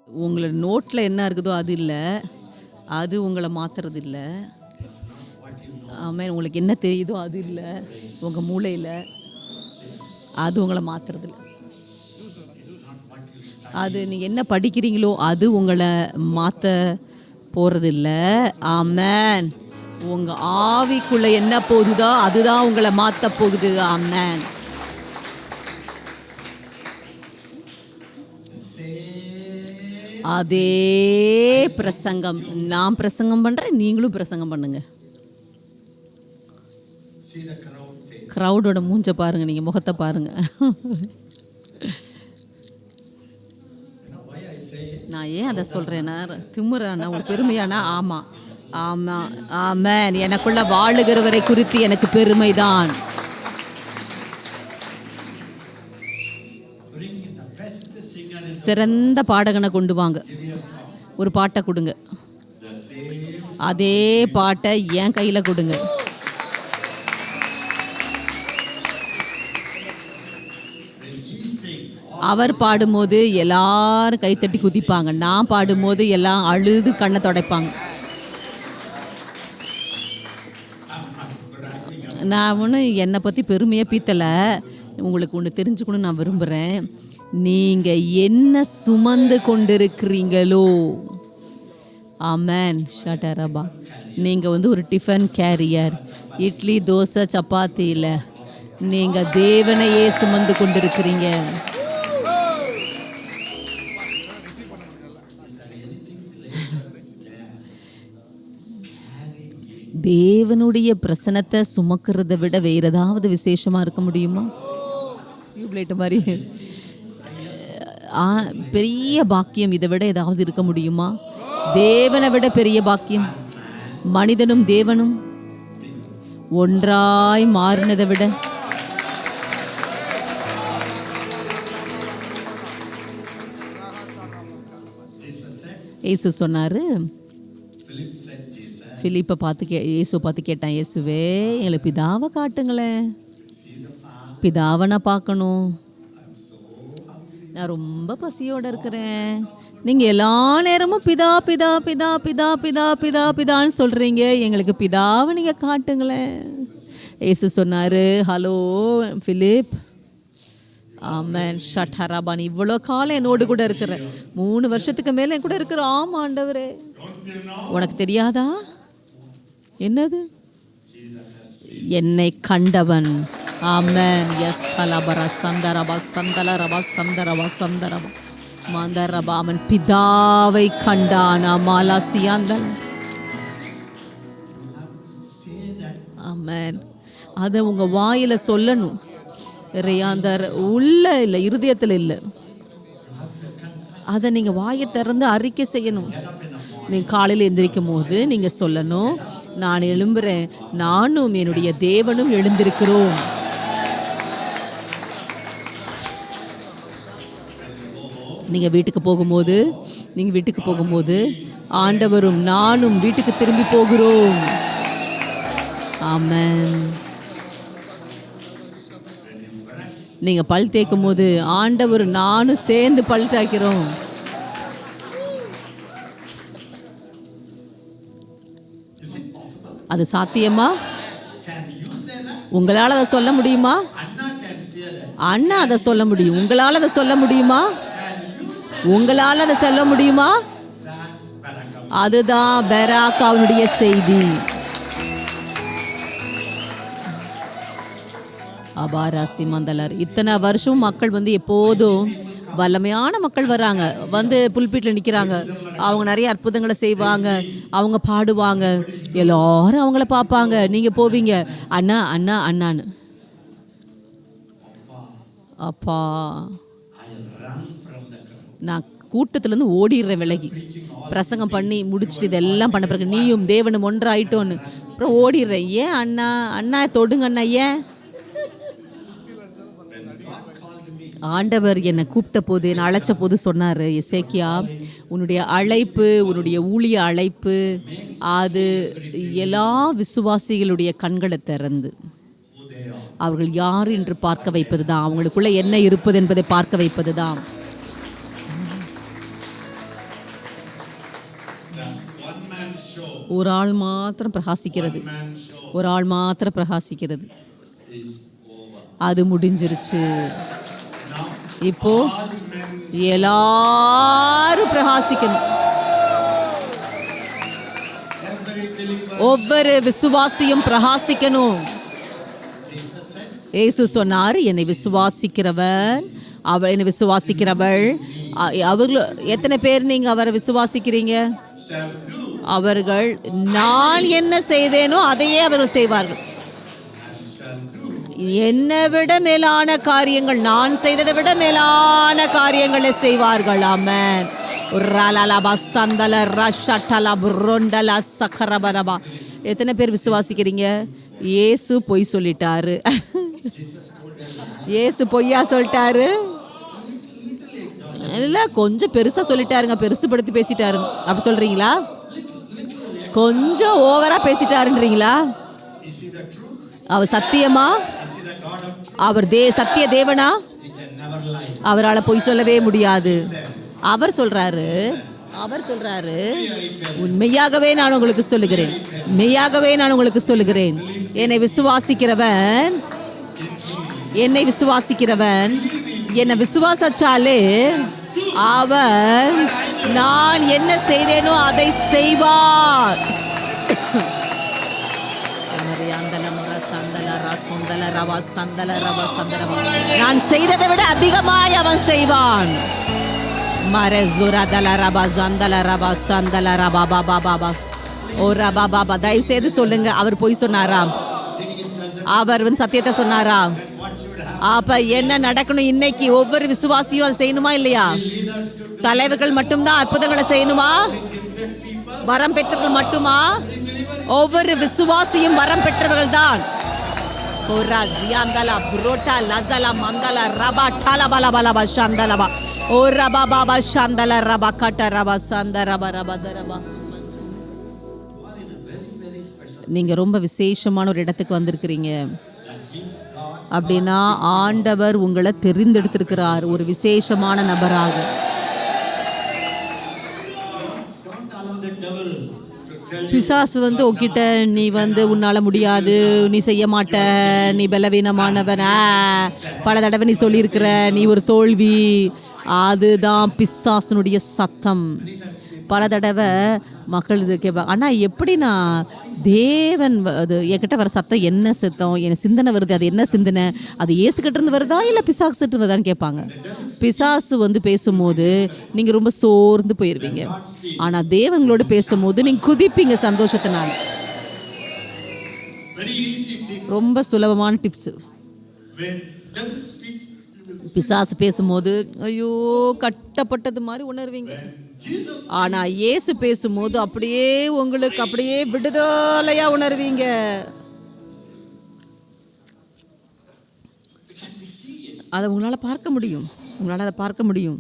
உங்களோட நோட்டில் என்ன இருக்குதோ அது இல்லை, அது உங்களை மாற்றுறது இல்லை. ஆமாம், உங்களுக்கு என்ன தெரியுதோ அது இல்லை, உங்கள் மூளையில் அது உங்களை மாற்றுறது இல்லை. அது நீங்கள் என்ன படிக்கிறீங்களோ அது உங்களை மாற்ற போகிறது இல்லை. ஆமேன். உங்கள் ஆவிக்குள்ளே என்ன போகுதோ அதுதான் உங்களை மாற்ற போகுது. ஆமேன். அதே பிரசங்கம் நான் பிரசங்கம் பண்ணுறேன், நீங்களும் பிரசங்கம் பண்ணுங்க. க்ரௌடோட மூஞ்ச பாருங்க, நீங்கள் முகத்தை பாருங்க. நான் ஏன் அதை சொல்கிறேன்னா, திமுறானா ஒரு பெருமையானா? ஆமாம் ஆமாம் ஆமேன். எனக்குள்ள வாழுகிறவரை குறித்து எனக்கு பெருமைதான். சிறந்த பாடகனை கொண்டு வாங்க, ஒரு பாட்டை கொடுங்க, அதே பாட்டை என் கையில் கொடுங்க. அவர் பாடும்போது எல்லாரும் கைத்தட்டி குதிப்பாங்க, நான் பாடும்போது எல்லாம் அழுது கண்ணை துடைப்பாங்க. நான் ஒன்று என்னை பற்றி பெருமையாக பீத்தலை, உங்களுக்கு ஒன்று தெரிஞ்சுக்கணும்னு நான் விரும்புகிறேன். நீங்கள் என்ன சுமந்து கொண்டிருக்கிறீங்களோ, ஆமேன் ஷட்டரபா, நீங்கள் ஒரு டிஃபன் கேரியர், இட்லி தோசை சப்பாத்தி இல்லை, நீங்கள் தேவனையே சுமந்து கொண்டிருக்கிறீங்க. தேவனுடைய பிரசனத்தை சுமக்கிறத விட வேறு ஏதாவது விசேஷமாக இருக்க முடியுமா? டியூப்லைட் மாதிரி பெரிய பாக்கியம் இதை விட ஏதாவது இருக்க முடியுமா? தேவனை விட பெரிய பாக்கியம், மனிதனும் தேவனும் ஒன்றாய் மாறினதை விட இயேசு சொன்னார். பிலிப்பை பார்த்து இயேசுவை பார்த்து கேட்டான், இயேசுவே எங்களுக்கு பிதாவை காட்டுங்களேன், பிதாவை நான் பார்க்கணும், நான் ரொம்ப பசியோடு இருக்கிறேன். நீங்கள் எல்லா நேரமும் பிதா பிதா பிதா பிதா பிதா பிதா பிதான்னு சொல்கிறீங்க, எங்களுக்கு பிதாவை நீங்கள் காட்டுங்களேன். இயேசு சொன்னார், ஹலோ பிலிப், ஆமேன் ஷட்டரபான், இவ்வளோ காலம் என்னோடு கூட இருக்கிற, 3 வருஷத்துக்கு மேலே என் கூட இருக்கிற. ஆமாம் ஆண்டவரே, உனக்கு தெரியாதா? என்னது? என்னை கண்டவன். ஆமென். எஸ் கலபரா சந்தரபா சந்தலரபா சந்தரபா சந்தரபா மந்தரபா, அவன் பிதாவை கண்டான். மாலா சியாந்தல். ஆமென். அதை உங்கள் வாயில் சொல்லணும். ரியாந்தர் உள்ள இல்லை, இருதயத்தில் இல்லை, அதை நீங்கள் வாயை திறந்து அறிக்கை செய்யணும். நீங்கள் காலையில் எந்திரிக்கும் போது நீங்கள் சொல்லணும், நான் எழும்புறேன், நானும் என்னுடைய தேவனும் எழுந்திருக்கிறோம். நீங்கள் வீட்டுக்கு போகும்போது ஆண்டவரும் நானும் வீட்டுக்கு திரும்பி போகிறோம். ஆமென். நீங்கள் பல் தேய்க்கும் போது ஆண்டவர் நானும் சேர்ந்து பல் தேய்க்கிறோம். அது சாத்தியமா? உங்களால் அதை சொல்ல முடியுமா? அண்ணா அதை சொல்ல முடியும். உங்களால் அதை சொல்ல முடியுமா? உங்களால் அதை சொல்ல முடியுமா? அதுதான் பெராக்காவுடைய செய்தி. அபாராசி மந்தலர். இத்தனை வருஷம் மக்கள் எப்போதும் வல்லமையான மக்கள் வராங்க, புல்பீட்டில் நிற்கிறாங்க, அவங்க நிறைய அற்புதங்களை செய்வாங்க, அவங்க பாடுவாங்க, எல்லாரும் அவங்கள பார்ப்பாங்க. நீங்கள் போவீங்க, அண்ணா அண்ணா அண்ணான்னு. அப்பா, நான் கூட்டத்திலேருந்து ஓடிடுறேன் விலகி. பிரசங்கம் பண்ணி முடிச்சுட்டு இதெல்லாம் பண்ண பிறகு நீயும் தேவனும் ஒன்றாயிட்டோன்னு அப்புறம் ஓடிடுறேன். ஏன் அண்ணா அண்ணா தொடுங்க அண்ணா, ஏன்? ஆண்டவர் என்னை கூப்பிட்ட போது, என்னை அழைச்ச போது சொன்னார், எசேக்கியா, உன்னுடைய அழைப்பு, உன்னுடைய ஊழிய அழைப்பு, அது எல்லா விசுவாசிகளுடைய கண்களை திறந்து அவர்கள் யார் என்று பார்க்க வைப்பது தான், அவங்களுக்குள்ள என்ன இருப்பது என்பதை பார்க்க வைப்பது தான். ஒரு ஆள் மாத்திரம் பிரகாசிக்கிறது, ஒரு ஆள் மாத்திரம் பிரகாசிக்கிறது. அது முடிஞ்சிருச்சு. இப்போ எல்லாரும் பிரகாசிக்கணும். ஒவ்வொரு விசுவாசியும் பிரகாசிக்கணும். இயேசு சொன்னார், என்னை விசுவாசிக்கிறவன், என்னை விசுவாசிக்கிறவள், அவர்கள் எத்தனை பேர் நீங்க அவரை விசுவாசிக்கிறீங்க? அவர்கள் நான் என்ன செய்தேனோ அதையே அவர்கள் செய்வார்கள். என்னை விட மேலான காரியங்கள், நான் செய்ததை விட மேலான காரியங்களை செய்வார்கள். ஆமென். எத்தனை பேர் விசுவாசிக்கிறீங்க? இயேசு பொய் சொல்லிட்டாரு. இயேசு பொய்யா சொல்லிட்டாரு? இல்ல, கொஞ்சம் பெருசா சொல்லிட்டாருங்க, பெருசுபடுத்தி பேசிட்டாருங்க. அப்படி சொல்றீங்களா? கொஞ்சம் ஓவரா பேசிட்டாருன்றீங்களா? அவர் சத்தியமா? அவர் சத்திய தேவனா? அவரால் பொய் சொல்லவே முடியாது. அவர் சொல்றாரு, உண்மையாகவே நான் உங்களுக்கு சொல்லுகிறேன், மெய்யாகவே நான் உங்களுக்கு சொல்லுகிறேன், என்னை விசுவாசிக்கிறவன் என்னை விசுவாசிச்சாலே அவன் நான் என்ன செய்தேனோ அதை செய்வான். நான் செய்ததை விட அதிகமாய் அவன் செய்வான். தயவு செய்து சொல்லுங்க, அவர் பொய் சொன்னாரா? அவர் சத்தியத்தை சொன்னாரா? அப்ப என்ன நடக்கணும்? இன்னைக்கு ஒவ்வொரு விசுவாசியும் அதை செய்யணுமா இல்லையா? தலைவர்கள் மட்டும்தான் அற்புதங்களை செய்யணுமா? வரம் பெற்றவர்கள் மட்டுமா? ஒவ்வொரு விசுவாசியும் வரம் பெற்றவர்கள் தான். நீங்க ரொம்ப விசேஷமான ஒரு இடத்துக்கு வந்திருக்கிறீங்க. அப்படின்னா ஆண்டவர் உங்களை தெரிந்தெடுத்திருக்கிறார் ஒரு விசேஷமான நபராக. பிசாசு உன்கிட்ட நீ உன்னால முடியாது, நீ செய்ய மாட்ட, நீ பலவீனமானவன், பல தடவை நீ சொல்லியிருக்கிற, நீ ஒரு தோல்வி. அதுதான் பிசாசனுடைய சத்தம். பல தடவை மக்கள் இது கேட்பாங்க, ஆனால் எப்படின்னா தேவன் அது என்கிட்ட வர சத்தம் என்ன சத்தம், என் சிந்தனை வருது, அது என்ன சிந்தனை, அது இயேசுகிட்ட இருந்து வருதா இல்லை பிசாசுகிட்ட வருதான்னு கேட்பாங்க. பிசாசு பேசும்போது நீங்கள் ரொம்ப சோர்ந்து போயிடுவீங்க. ஆனால் தேவங்களோடு பேசும்போது நீங்கள் குதிப்பீங்க சந்தோஷத்தினால. ரொம்ப சுலபமான டிப்ஸு. பிசாசு பேசும்போது ஐயோ கட்டப்பட்டது மாதிரி உணர்வீங்க. ஆனா இயேசு பேசும்போது அப்படியே உங்களுக்கு அப்படியே விடுதலையா உணர்வீங்க. அதை உங்களால பார்க்க முடியும், உங்களால அதை பார்க்க முடியும்.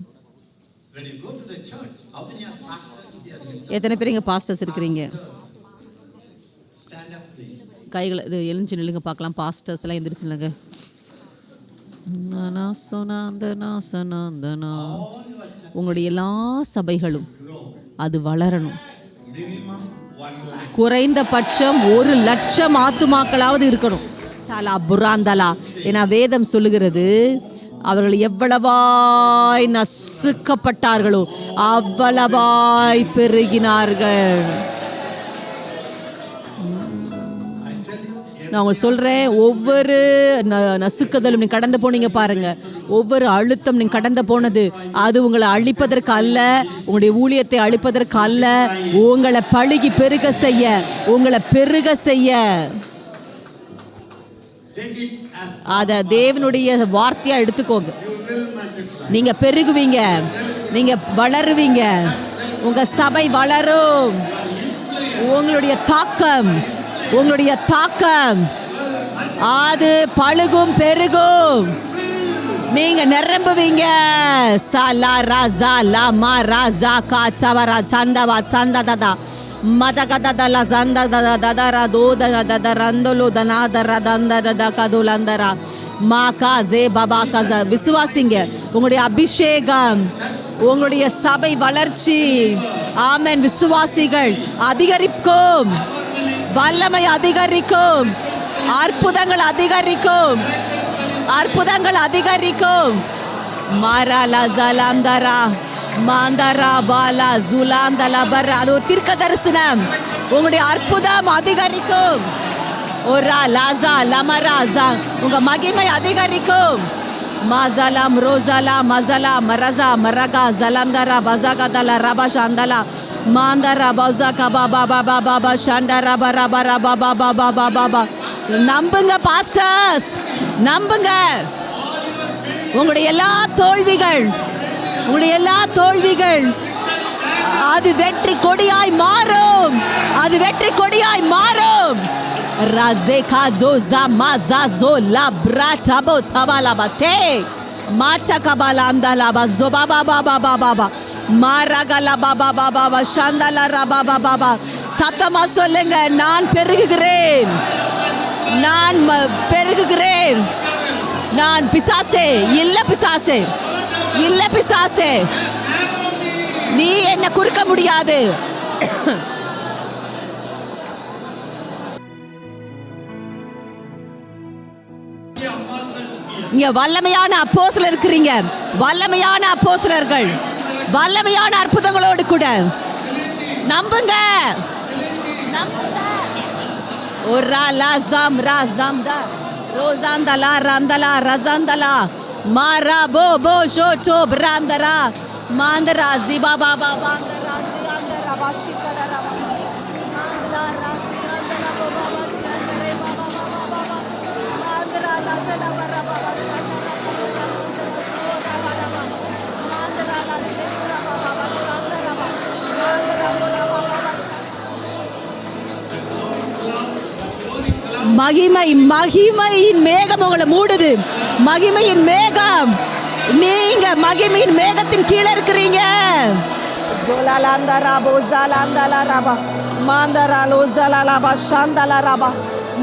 எத்தனை பேர் இங்க பாஸ்டர்ஸ் இருக்கிறீங்க? கைகளை இது எழுந்து நில்லுங்க பார்க்கலாம். பாஸ்டர்ஸ் எல்லாம் எந்திரிச்சு நில்லுங்க. உங்களுடைய எல்லா சபைகளும் அது வளரணும். குறைந்தபட்சம் 1,00,000 ஆத்துமாக்களாவது இருக்கணும். தலா புராந்தலா. ஏன்னா வேதம் சொல்லுகிறது, அவர்கள் எவ்வளவாய் நசுக்கப்பட்டார்களோ அவ்வளவாய் பெருகினார்கள். நான் உங்களுக்கு சொல்கிறேன், ஒவ்வொரு நசுக்குதலும் நீங்கள் கடந்து போனீங்க பாருங்க, ஒவ்வொரு அழுத்தம் நீங்கள் கடந்து போனது அது உங்களை அழிப்பதற்கு அல்ல, உங்களுடைய ஊழியத்தை அழிப்பதற்கு அல்ல, உங்களை பழுகி பெருக செய்ய, உங்களை பெருக செய்ய. அத தேவனுடைய வார்த்தையா எடுத்துக்கோங்க. நீங்க பெருகுவீங்க, நீங்க வளருவீங்க, உங்க சபை வளரும். உங்களுடைய தாக்கம் அது பழுகும், பெருகும். நீங்க நிரம்புவீங்க. சலா ராசா லாமா ராசா கா சவரா சந்தவா சந்ததா மதகதல சந்த ததர தோதன ததரந்தலோ தனாதர தந்தர தகதுலந்தர மாகா ஜே பாபா கஸ. விசுவாசிங்க, உங்களுடைய அபிஷேகம், உங்களுடைய சபை வளர்ச்சி, ஆமென், விசுவாசிகள் அதிகரிக்கும், வல்லமை அதிகரிக்கும், அற்புதங்கள் அதிகரிக்கும், அற்புதங்கள் அதிகரிக்கும். மாரா ஜலந்தரா மாந்தரா பாலா ஜுலாந்தல பர். அது ஒரு தீர்க்க தரிசனம். உங்களுடைய அற்புதம் அதிகரிக்கும். ஒரா லாசா லமராசா, உங்க மகிமை அதிகரிக்கும். மாசலாம் ரோசலா மசலா மரசா மரகா ஜலந்தரா பசகதல ரப சந்தலா மாந்தரா பசக பாபா பாபா பாபா சண்டரா பரா பரா பாபா பாபா பாபா. நம்புங்க பாஸ்டர்ஸ், நம்புங்க. உங்களுடைய எல்லா தோல்விகள், உங்களுடைய எல்லா தோல்விகள் அது வெற்றி கொடியாய் மாறும், அது வெற்றி கொடியாய் மாறும். ரஸேகா ஜோஸா மாஸா ஜோலா பிராட்டபோ தபாலபதே மாட்டகபாலா அந்தலாபா ஜோபாபா பாபா பாபா மாரகலா பாபா பாபா சந்தலா ரபா பாபா. சத்தமா சொல்லுங்க, நான் பெருகுகிறேன், நான் பெருகுகிறேன். நான் பிசாசே இல்ல, பிசாசே இல்ல, பிசாசே நீ என்ன குறுக்க முடியாது. இங்க வல்லமையான அப்போஸ்தலர் இருக்கிறீங்க, வல்லமையான அப்போஸ்தலர்கள், வல்லமையான அற்புதங்களோடு கூட. நம்புங்க, நம்புங்க. ஒரா லாஸாம் ராஸாம்தா ரோசாந்தலா ரந்தலா ரசந்தலா மாரா போ போ ஷோட்டோ பிராந்தரா மாந்தரா ஜிபா பாபா பாந்தரா ஜியாந்தரா வாஷிகரா மாந்தரா ராசியாந்தரா பாபா வாஷிகரே பாபா பாபா மாந்தரா லசலா பாபா வாஷிகரா மாந்தரா சோரா பாபா மாந்தரா லசலா பாபா வாஷிகரா மாந்தரா பாபா பாபா. மகிமை, மகிமையின் மேகம் உங்களை மூடுது, மகிமையின் மேகம். நீங்க மகிமையின் மேகத்தின் கீழே இருக்கிறீங்க. ஜோலாலாந்தரா போசாலாந்தலரபா மாந்தரா லோசலாலபா ஷந்தலரபா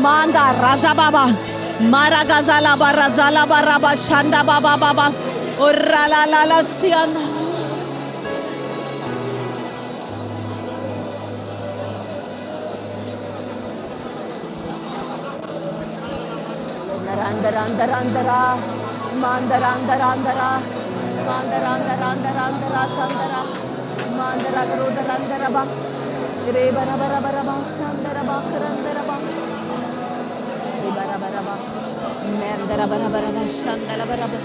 மாந்தா ரஸபாபா மரகஸலபா ரஸலபா ரபா ஷந்தபாபா Baba ஒரலாலால சியந்த. Andara andara andara mandara andara andara mandara andara andara andara sandara mandara rodara andara ba re bara bara bara ba sandara ba karandara ba re bara bara ba mandara bara bara ba sandara bara ba.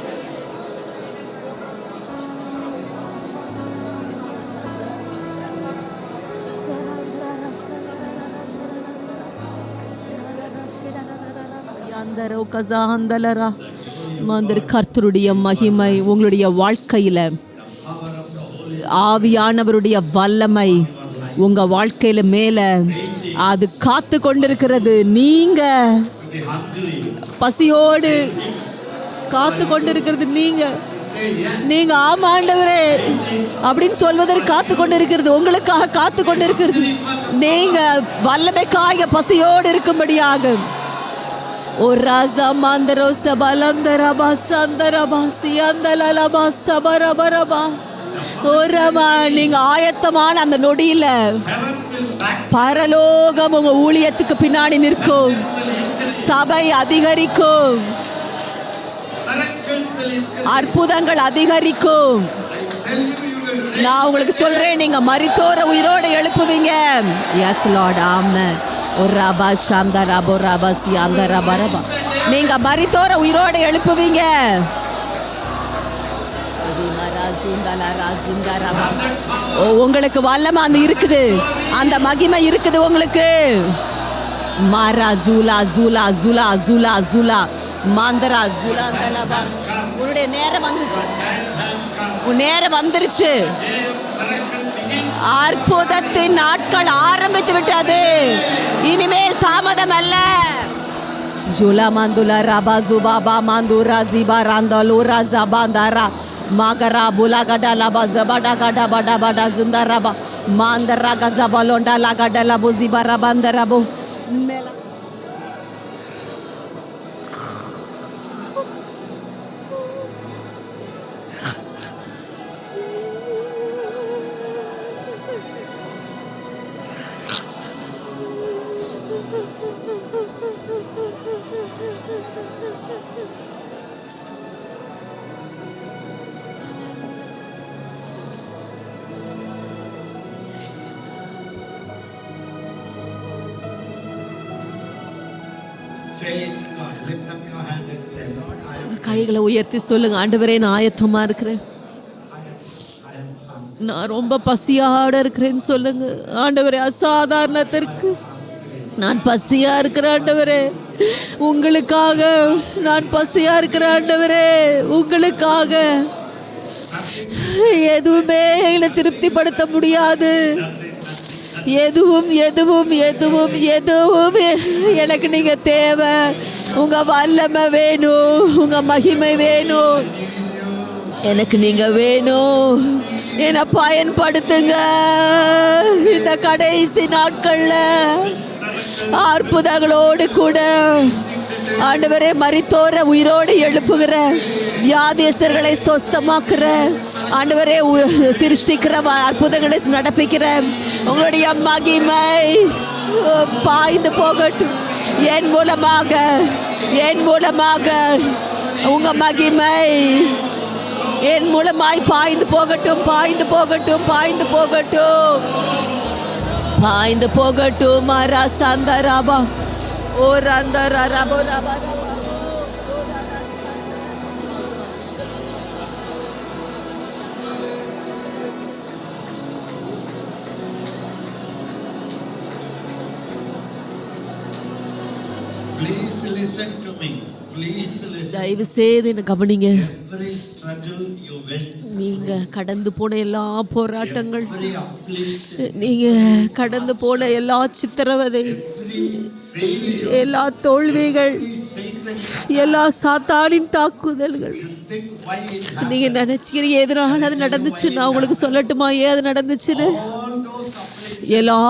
கர்த்தருடைய மகிமை உங்களுடைய வாழ்க்கையில, ஆவியானவருடைய வல்லமை உங்க வாழ்க்கையில மேல அது காத்து கொண்டிருக்கிறது. நீங்க பசியோடு காத்து கொண்டிருக்கிறது. நீங்க ஆமா ஆண்டவரே அப்படின்னு சொல்வதற்கு காத்து கொண்டிருக்கிறது, உங்களுக்காக காத்து கொண்டிருக்கிறது. நீங்க வல்லமைக்காக பசியோடு இருக்கும்படியாக. ஓ ராசா மாந்தரோ சபலந்தரபா சந்தரபா சியந்தலலபா சபரபரபா. ஓரமா நீங்க ஆயத்தமான அந்த நொடியில பரலோகம் உங்க ஊழியத்துக்கு பின்னாடி நிற்கும், சபை அதிகரிக்கும், அற்புதங்கள் அதிகரிக்கும். நான் உங்களுக்கு சொல்றேன், நீங்க மரித்தோர உயிரோடு எழுப்புவீங்க. எஸ் லார்ட், ஆமென். ஒரபா சாந்தரபோ ரபா சியாந்தரபரபா. நீங்க மரித்தோர உயிரோடு எழுப்புவீங்க. உங்களுக்கு வல்லமை அந்த இருக்குது, அந்த மகிமை இருக்குது உங்களுக்கு. மாரா ஜூலா ஜூலா ஜூலா ஜூலா ஜூலா மாந்தரா ஜூலா தலபா. உன்னுடைய நேரம் வந்துருச்சு, உன் நேரம் வந்துருச்சு. அற்புதத்தின் நாட்கள் ஆரம்பித்து விட்டது, இனிமேல் தாமதம் அல்ல. ஜுலா மாந்துலா ரபா ஜுபாபா மாந்துரா ஜிபா ராந்தலூரா ஜபாந்தாரா Magara bulagada laba zabada gada bada bada zundaraba mandaraga zabalonda lagada labo zibarabandarabu mela. கைகளை உயர்த்தி சொல்லுங்க, ஆண்டவரே நான் ஆயத்தமா இருக்கிறேன், நான் ரொம்ப பசியோட இருக்கிறேன்னு சொல்லுங்க. ஆண்டவரே அசாதாரணத்திற்கு நான் பசியா இருக்கிறேன் ஆண்டவரே, உங்களுக்காக நான் பசியா இருக்கிறேன் ஆண்டவரே, உங்களுக்காக. எதுவுமே என்னை திருப்திப்படுத்த முடியாது, எதுவும் எதுவும் எதுவும் எதுவும் எனக்கு நீங்க தேவை. உங்க வல்லமை வேணும், உங்க மகிமை வேணும், எனக்கு நீங்க வேணும். என்னை பயன்படுத்துங்க இந்த கடைசி நாட்கள்ல அற்புதங்களோடு கூட. ஆண்டவரே மரித்தோரை உயிரோடு எழுப்புகிற, வியாதியஸ்தர்களை சொஸ்தமாக்குற ஆண்டவரே, சிருஷ்டிக்கிற அற்புதங்களை நடப்பிக்கிற உங்களுடைய மகிமை பாய்ந்து போகட்டும் என் மூலமாக, என் மூலமாக உங்க மகிமை என் மூலமாய் பாய்ந்து போகட்டும், பாய்ந்து போகட்டும், பாய்ந்து போகட்டும், பாய்ந்து போகட்டும். மாரா சந்தராபா ஓ ரந்தரா ரபோ ரபா. தயவு செய்து என்ன கவனிங்க. நீங்க கடந்து போன எல்லா போராட்டங்கள், நீங்க கடந்து போன எல்லா சித்திரவதை, எல்லா தோல்விகள், எல்லா சாத்தானின் தாக்குதல்கள், நீங்க நினைச்சுக்கிறீங்க எதனால அது நடந்துச்சு. நான் உங்களுக்கு சொல்லட்டுமா ஏன் அது நடந்துச்சுன்னு? எல்லா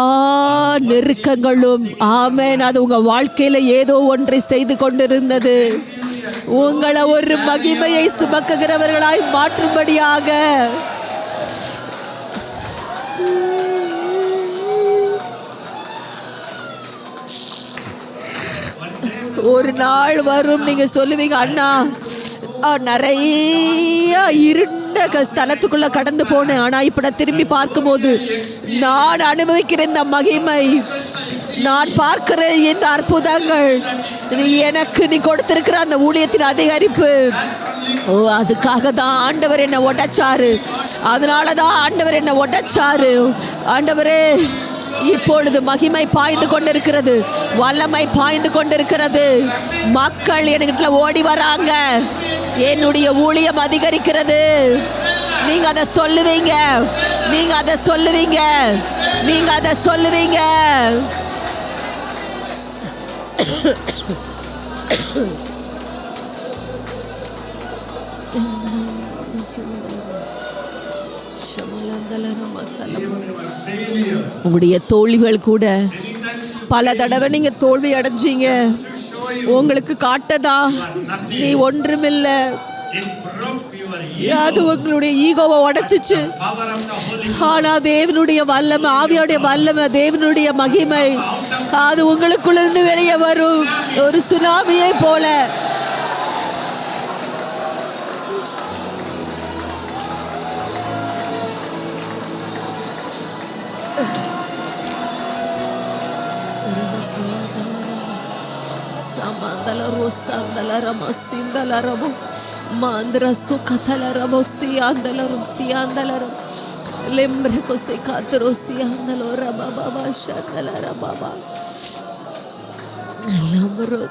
நெருக்கங்களும் ஆமென், அது உங்க வாழ்க்கையில ஏதோ ஒன்றை செய்து கொண்டிருந்தது. உங்களை ஒரு மகிமையை சுமக்குகிறவர்களாய் மாற்றும்படியாக. ஒரு நாள் வரும் நீங்க சொல்லுவீங்க, அண்ணா நிறைய இருண்ட ஸ்தலத்துக்குள்ள கடந்து போனேன், ஆனா இப்ப நான் திரும்பி பார்க்கும்போது நான் அனுபவிக்கிற இந்த மகிமை, நான் பார்க்கிற இந்த அற்புதங்கள், எனக்கு நீ கொடுத்திருக்கிற அந்த ஊழியத்தின் அதிகரிப்பு, ஓ அதுக்காக தான் ஆண்டவர் என்னை உடைச்சாரு, அதனாலதான் ஆண்டவர் என்னை உடைச்சாரு. ஆண்டவரே இப்பொழுது மகிமை பாய்ந்து கொண்டிருக்கிறது, வல்லமை பாய்ந்து கொண்டிருக்கிறது. மக்கள் என்கிட்ட ஓடி வராங்க, என்னுடைய ஊழியம் அதிகரிக்கிறது. நீங்க அதை சொல்லுவீங்க, நீங்க அதை சொல்லுவீங்க, நீங்க அதை சொல்லுவீங்க. உங்களுடைய தோல்விகள் கூட பல தடவை நீங்க தோல்வி அடைஞ்சீங்க, உங்களுக்கு காட்டதா நீ ஒன்றுமில்லை, அது உங்களுடைய ஈகோவை உடைச்சிச்சு. ஆனா தேவனுடைய வல்லமை, ஆவியோடைய வல்லமை, தேவனுடைய மகிமை அது உங்களுக்குள்ள இருந்து வெளியே வரும் ஒரு சுனாமியை போல. Mandra sukatalaramo siandalarum siandalarum lembreko sekatro siandalora baba shandalara baba lamro.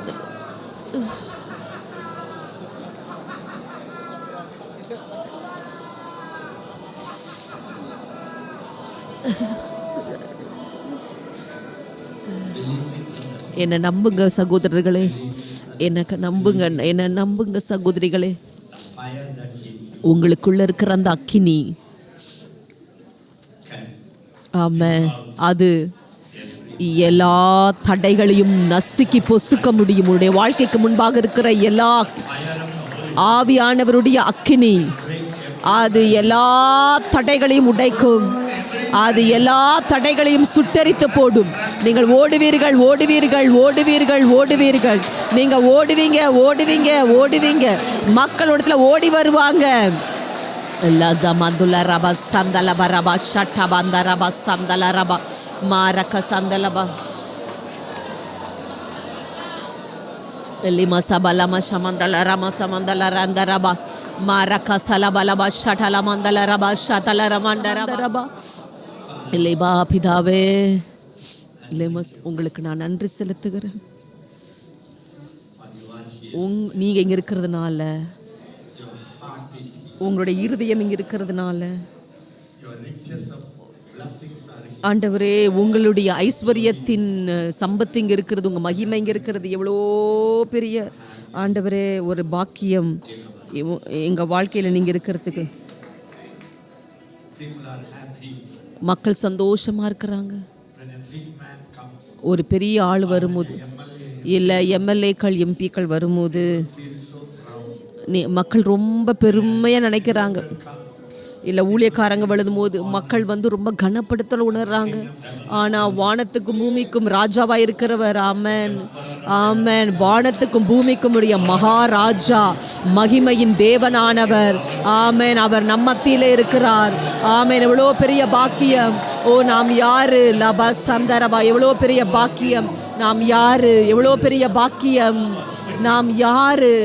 என்ன நம்புங்க சகோதரர்களே, எனக்கு நம்புங்க, என்ன நம்புங்க சகோதரிகளே. உங்களுக்குள்ள இருக்கிற அந்த அக்கினி, ஆமென், அது எல்லா தடைகளையும் நசுக்கி பொசுக்க முடியும். உன்னுடைய வாழ்க்கைக்கு முன்பாக இருக்கிற எல்லா ஆவியானவருடைய அக்கினி அது எல்லா தடைகளையும் உடைக்கும். அது எல்லா தடைகளையும் சுட்டரித்து போடும். நீங்கள் ஓடுவீர்கள், ஓடுவீர்கள், ஓடுவீர்கள், ஓடுவீர்கள். நீங்க ஓடுவீங்க, ஓடுவீங்க, ஓடுவீங்க. மக்களிடத்துல ஓடி வருவாங்க. லஸமதுல ரபா சந்தலப ரபா ஷட்டபந்த ரபா சந்தல ரபா மாரக சந்தலபா Lima sabala mashamandala rama samandala randaraba maraka salabalaba shatala mandala raba shatala ramandaraba லிபா பிதாவே, லெமஸ் உங்களுக்கு நான் நன்றி செலுத்துகிறேன். நீங்க இங்க இருக்கிறதுனால, உங்களுடைய இருதயம் இங்க இருக்கிறதுனால, ஆண்டவரே உங்களுடைய ஐஸ்வர்யத்தின் சம்பத்து இங்க இருக்கிறது, உங்க மகிமை இங்க இருக்கிறது எவ்வளோ பெரிய ஆண்டவரே ஒரு பாக்கியம் எங்க வாழ்க்கையில நீங்க இருக்கிறதுக்கு. மக்கள் சந்தோஷமா இருக்கிறாங்க. ஒரு பெரிய ஆள் வரும்போது, இல்லை எம்எல்ஏக்கள் எம்பிக்கள் வரும்போது மக்கள் ரொம்ப பெருமையாக நினைக்கிறாங்க. இல்லை ஊழியக்காரங்க எழுதும்போது மக்கள் ரொம்ப கனப்படுத்தல் உணர்றாங்க. ஆனால் வானத்துக்கும் பூமிக்கும் ராஜாவாக இருக்கிறவர், ஆமென் ஆமென், வானத்துக்கும் பூமிக்கும் உடைய மகாராஜா, மகிமையின் தேவனானவர், ஆமென், அவர் நம்மத்திலே இருக்கிறார். ஆமென், எவ்வளோ பெரிய பாக்கியம். ஓ நாம் யாரு, லபா சந்தரபா, எவ்வளோ பெரிய பாக்கியம். நாம் யாரு, எவ்வளோ பெரிய பாக்கியம். நாம் யாரு.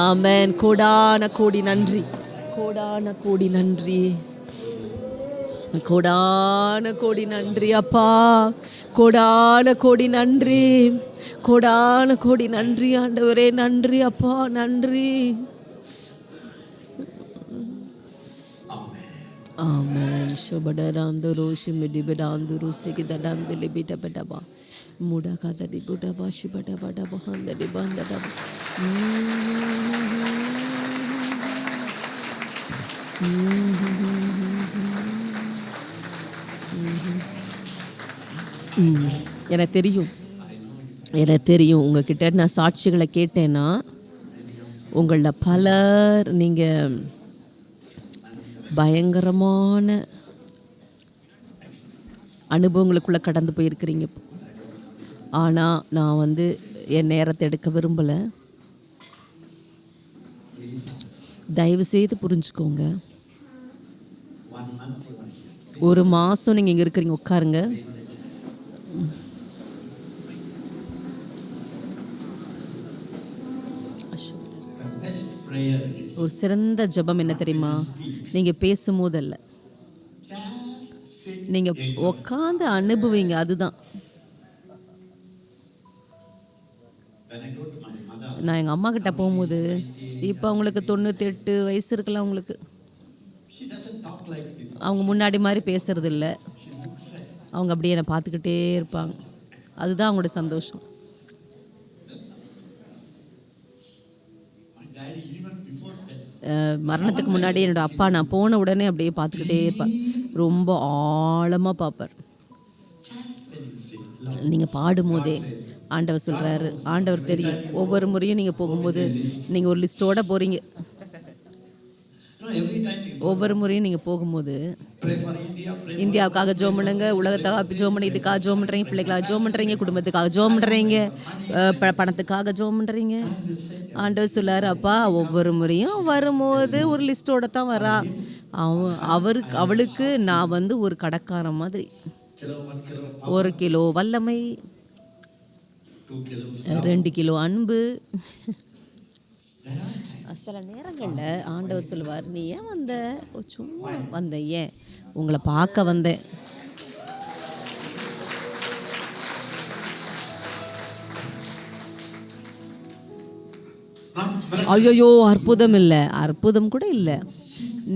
ஆமென், கோடான கோடி நன்றி, கோடான கோடி நன்றி, கோடான கோடி நன்றி அப்பா, கோடான கோடி நன்றி, கோடான கோடி நன்றி ஆண்டவரே, நன்றி அப்பா, நன்றி. ஆமென். ஷபடராந்தரு ஷிமிடிபடாந்தரு சிகிதடாந்தலி பிடபடபா முடகதடி புடபா ஷிபடபடபா ஹந்தடி பந்தடபா எனக்கு தெரியும், எனக்கு தெரியும். உங்ககிட்ட நான் சாட்சிகளை கேட்டேன்னா உங்களில் பலர் நீங்கள் பயங்கரமான அனுபவங்களுக்குள்ளே கடந்து போயிருக்கிறீங்க. ஆனால் நான் என் நேரத்தை எடுக்க விரும்பலை. தயவு செய்து புரிஞ்சுக்கோங்க. ஒரு மாதம் நீங்கள் இங்கே இருக்கிறீங்க, உட்காருங்க. ஒரு சிறந்த ஜெபம் என்ன தெரியுமா? நீங்கள் பேசும்போதல்ல, நீங்கள் உட்காந்து அனுபவிங்க. அதுதான். நான் எங்கள் அம்மா கிட்ட போகும்போது, இப்போ அவங்களுக்கு 98 வயசு இருக்கலாம். அவங்களுக்கு அவங்க முன்னாடி மாதிரி பேசுறது இல்லை. அவங்க அப்படியே என்னை பார்த்துக்கிட்டே இருப்பாங்க. அதுதான் அவங்களோட சந்தோஷம். மரணத்துக்கு முன்னாடி என்னோட அப்பா நான் போன உடனே அப்படியே பார்த்துக்கிட்டே இருப்பார். ரொம்ப ஆழமாக பார்ப்பார். நீங்கள் பாடும்போதே ஆண்டவர் சொல்கிறாரு, ஆண்டவர் தெரியும். ஒவ்வொரு முறையும் நீங்கள் போகும்போது நீங்கள் ஒரு லிஸ்ட்டோடு போகிறீங்க. ஒவ்வொரு முறையும் நீங்கள் போகும்போது இந்தியாவுக்காக ஜோம் பண்ணுங்க, உலகத்துக்காக ஜோம் பண்ணி, இதுக்காக ஜோம் பண்ணுறீங்க, பிள்ளைக்காக ஜோம் பண்ணுறீங்க, குடும்பத்துக்காக ஜோம் பண்ணுறீங்க, பணத்துக்காக ஜோம் பண்ணுறீங்க. ஆண்டவர் சொல்லார், அப்பா ஒவ்வொரு முறையும் வரும்போது ஒரு லிஸ்ட்டோட தான் வரா. அவளுக்கு நான் ஒரு கடைக்காரன் மாதிரி. 1 கிலோ வல்லமை, 2 கிலோ அன்பு. சில நேரங்களில் ஆண்டவர் சொல்லுவார், நீ ஏன் வந்த? சும்மா வந்த, ஏன் உங்களை பார்க்க வந்தேன். ஐயோ அற்புதம் இல்லை, அற்புதம் கூட இல்லை.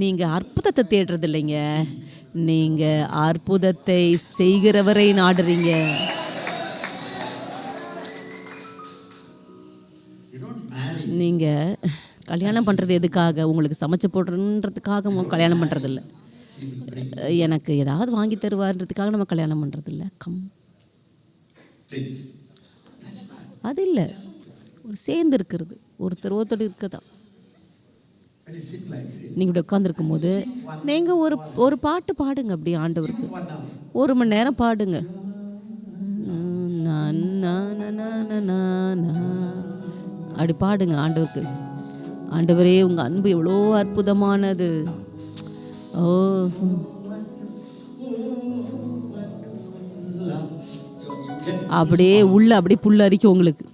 நீங்கள் அற்புதத்தை தேடுறது இல்லைங்க, நீங்கள் அற்புதத்தை செய்கிறவரை நாடுறீங்க. நீங்கள் கல்யாணம் பண்ணுறது எதுக்காக? உங்களுக்கு சமைச்சு போடுறன்றதுக்காக கல்யாணம் பண்ணுறதில்ல. எனக்கு ஏதாவது வாங்கி தருவார்ன்றதுக்காக நம்ம கல்யாணம் பண்ணுறதில்ல. அது இல்லை, ஒரு சேர்ந்து இருக்கிறது, ஒருத்தர் இருக்கதான். நீங்கள் இப்படி உட்காந்துருக்கும் போது நீங்கள் ஒரு பாட்டு பாடுங்க, அப்படி ஆண்டவருக்கு 1 மணி நேரம் பாடுங்க. அப்படி பாடுங்க ஆண்டவருக்கு. ஆண்டவரே, உங்கள் அன்பு எவ்வளோ அற்புதமானது. ஓ, அப்படியே உள்ள அப்படியே புல்லரிக்கும் உங்களுக்கு.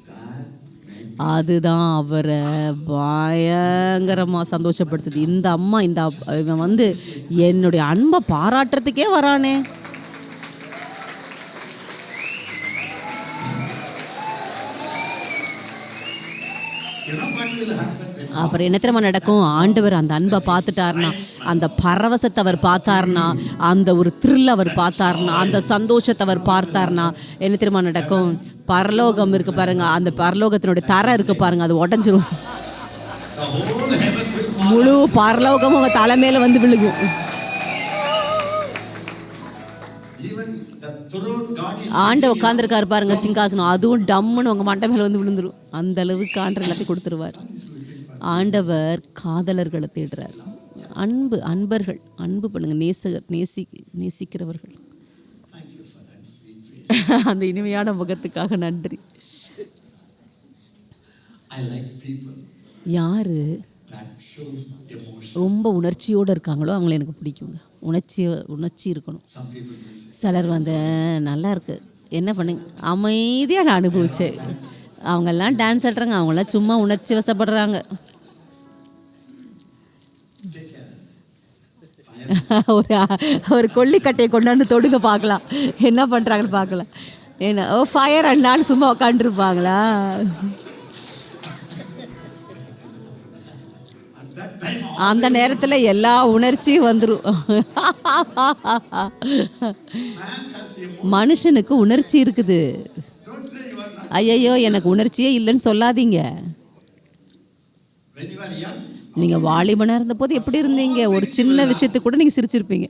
அதுதான் அவரை பயங்கரமாக சந்தோஷப்படுத்துது. இந்த அம்மா, இவன் வந்து என்னுடைய அன்பை பாராட்டுறதுக்கே வரானே. அப்புறம் என்ன தெரியுமா நடக்கும்? ஆண்டவர் அந்த அன்பை பார்த்துட்டாருனா, அந்த பரவசத்தை அவர் பார்த்தாருனா, அந்த ஒரு த்ரில் அவர் பார்த்தாருனா, அந்த சந்தோஷத்தை அவர் பார்த்தாருனா, என்ன தெரியுமா நடக்கும்? பரலோகம் இருக்கு பாருங்க, அந்த பரலோகத்தினுடைய தரை இருக்கு பாருங்க, அது உடஞ்சிரும். முழு பரலோகமும் அவங்க தலைமையில வந்து விழுகும். ஆண்ட உட்காந்துருக்காரு பாருங்க சிங்காசனம், அதுவும் டம்முன்னு உங்க மண்டை மேல வந்து விழுந்துரும். அந்த அளவுக்கு ஆண்டவர் எல்லாத்தையும் கொடுத்துருவார். ஆண்டவர் காதலர்களை தேடுறார். அன்பர்கள், அன்பு பண்ணுங்க, நேசிக்கிறவர்கள். அந்த இனிமையான முகத்துக்காக நன்றி. யாரு ரொம்ப உணர்ச்சியோடு இருக்காங்களோ அவங்கள எனக்கு பிடிக்குங்க. உணர்ச்சி இருக்கணும். சிலர் வந்து நல்லா இருக்கு, என்ன பண்ணுங்க, அமைதியாக நான் அனுபவிச்சேன். அவங்கெல்லாம் டான்ஸ் ஆடுறாங்க, அவங்களாம் சும்மா உணர்ச்சி வசப்படுறாங்க. ஒரு கொல்லிக்கட்டையை கொண்டாந்து தொடுங்க பார்க்கலாம், என்ன பண்ணுறாங்கன்னு பார்க்கலாம். என்ன ஃபயர் அண்ணான்னு சும்மா உட்காந்துருப்பாங்களா? அந்த நேரத்தில் எல்லா உணர்ச்சியும் வந்துடும். மனுஷனுக்கு உணர்ச்சி இருக்குது. ஐயையோ எனக்கு உணர்ச்சியே இல்லைன்னு சொல்லாதீங்க. நீங்கள் வாலிபனாக இருந்தபோது எப்படி இருந்தீங்க? ஒரு சின்ன விஷயத்துக்கு கூட நீங்கள் சிரிச்சிருப்பீங்க.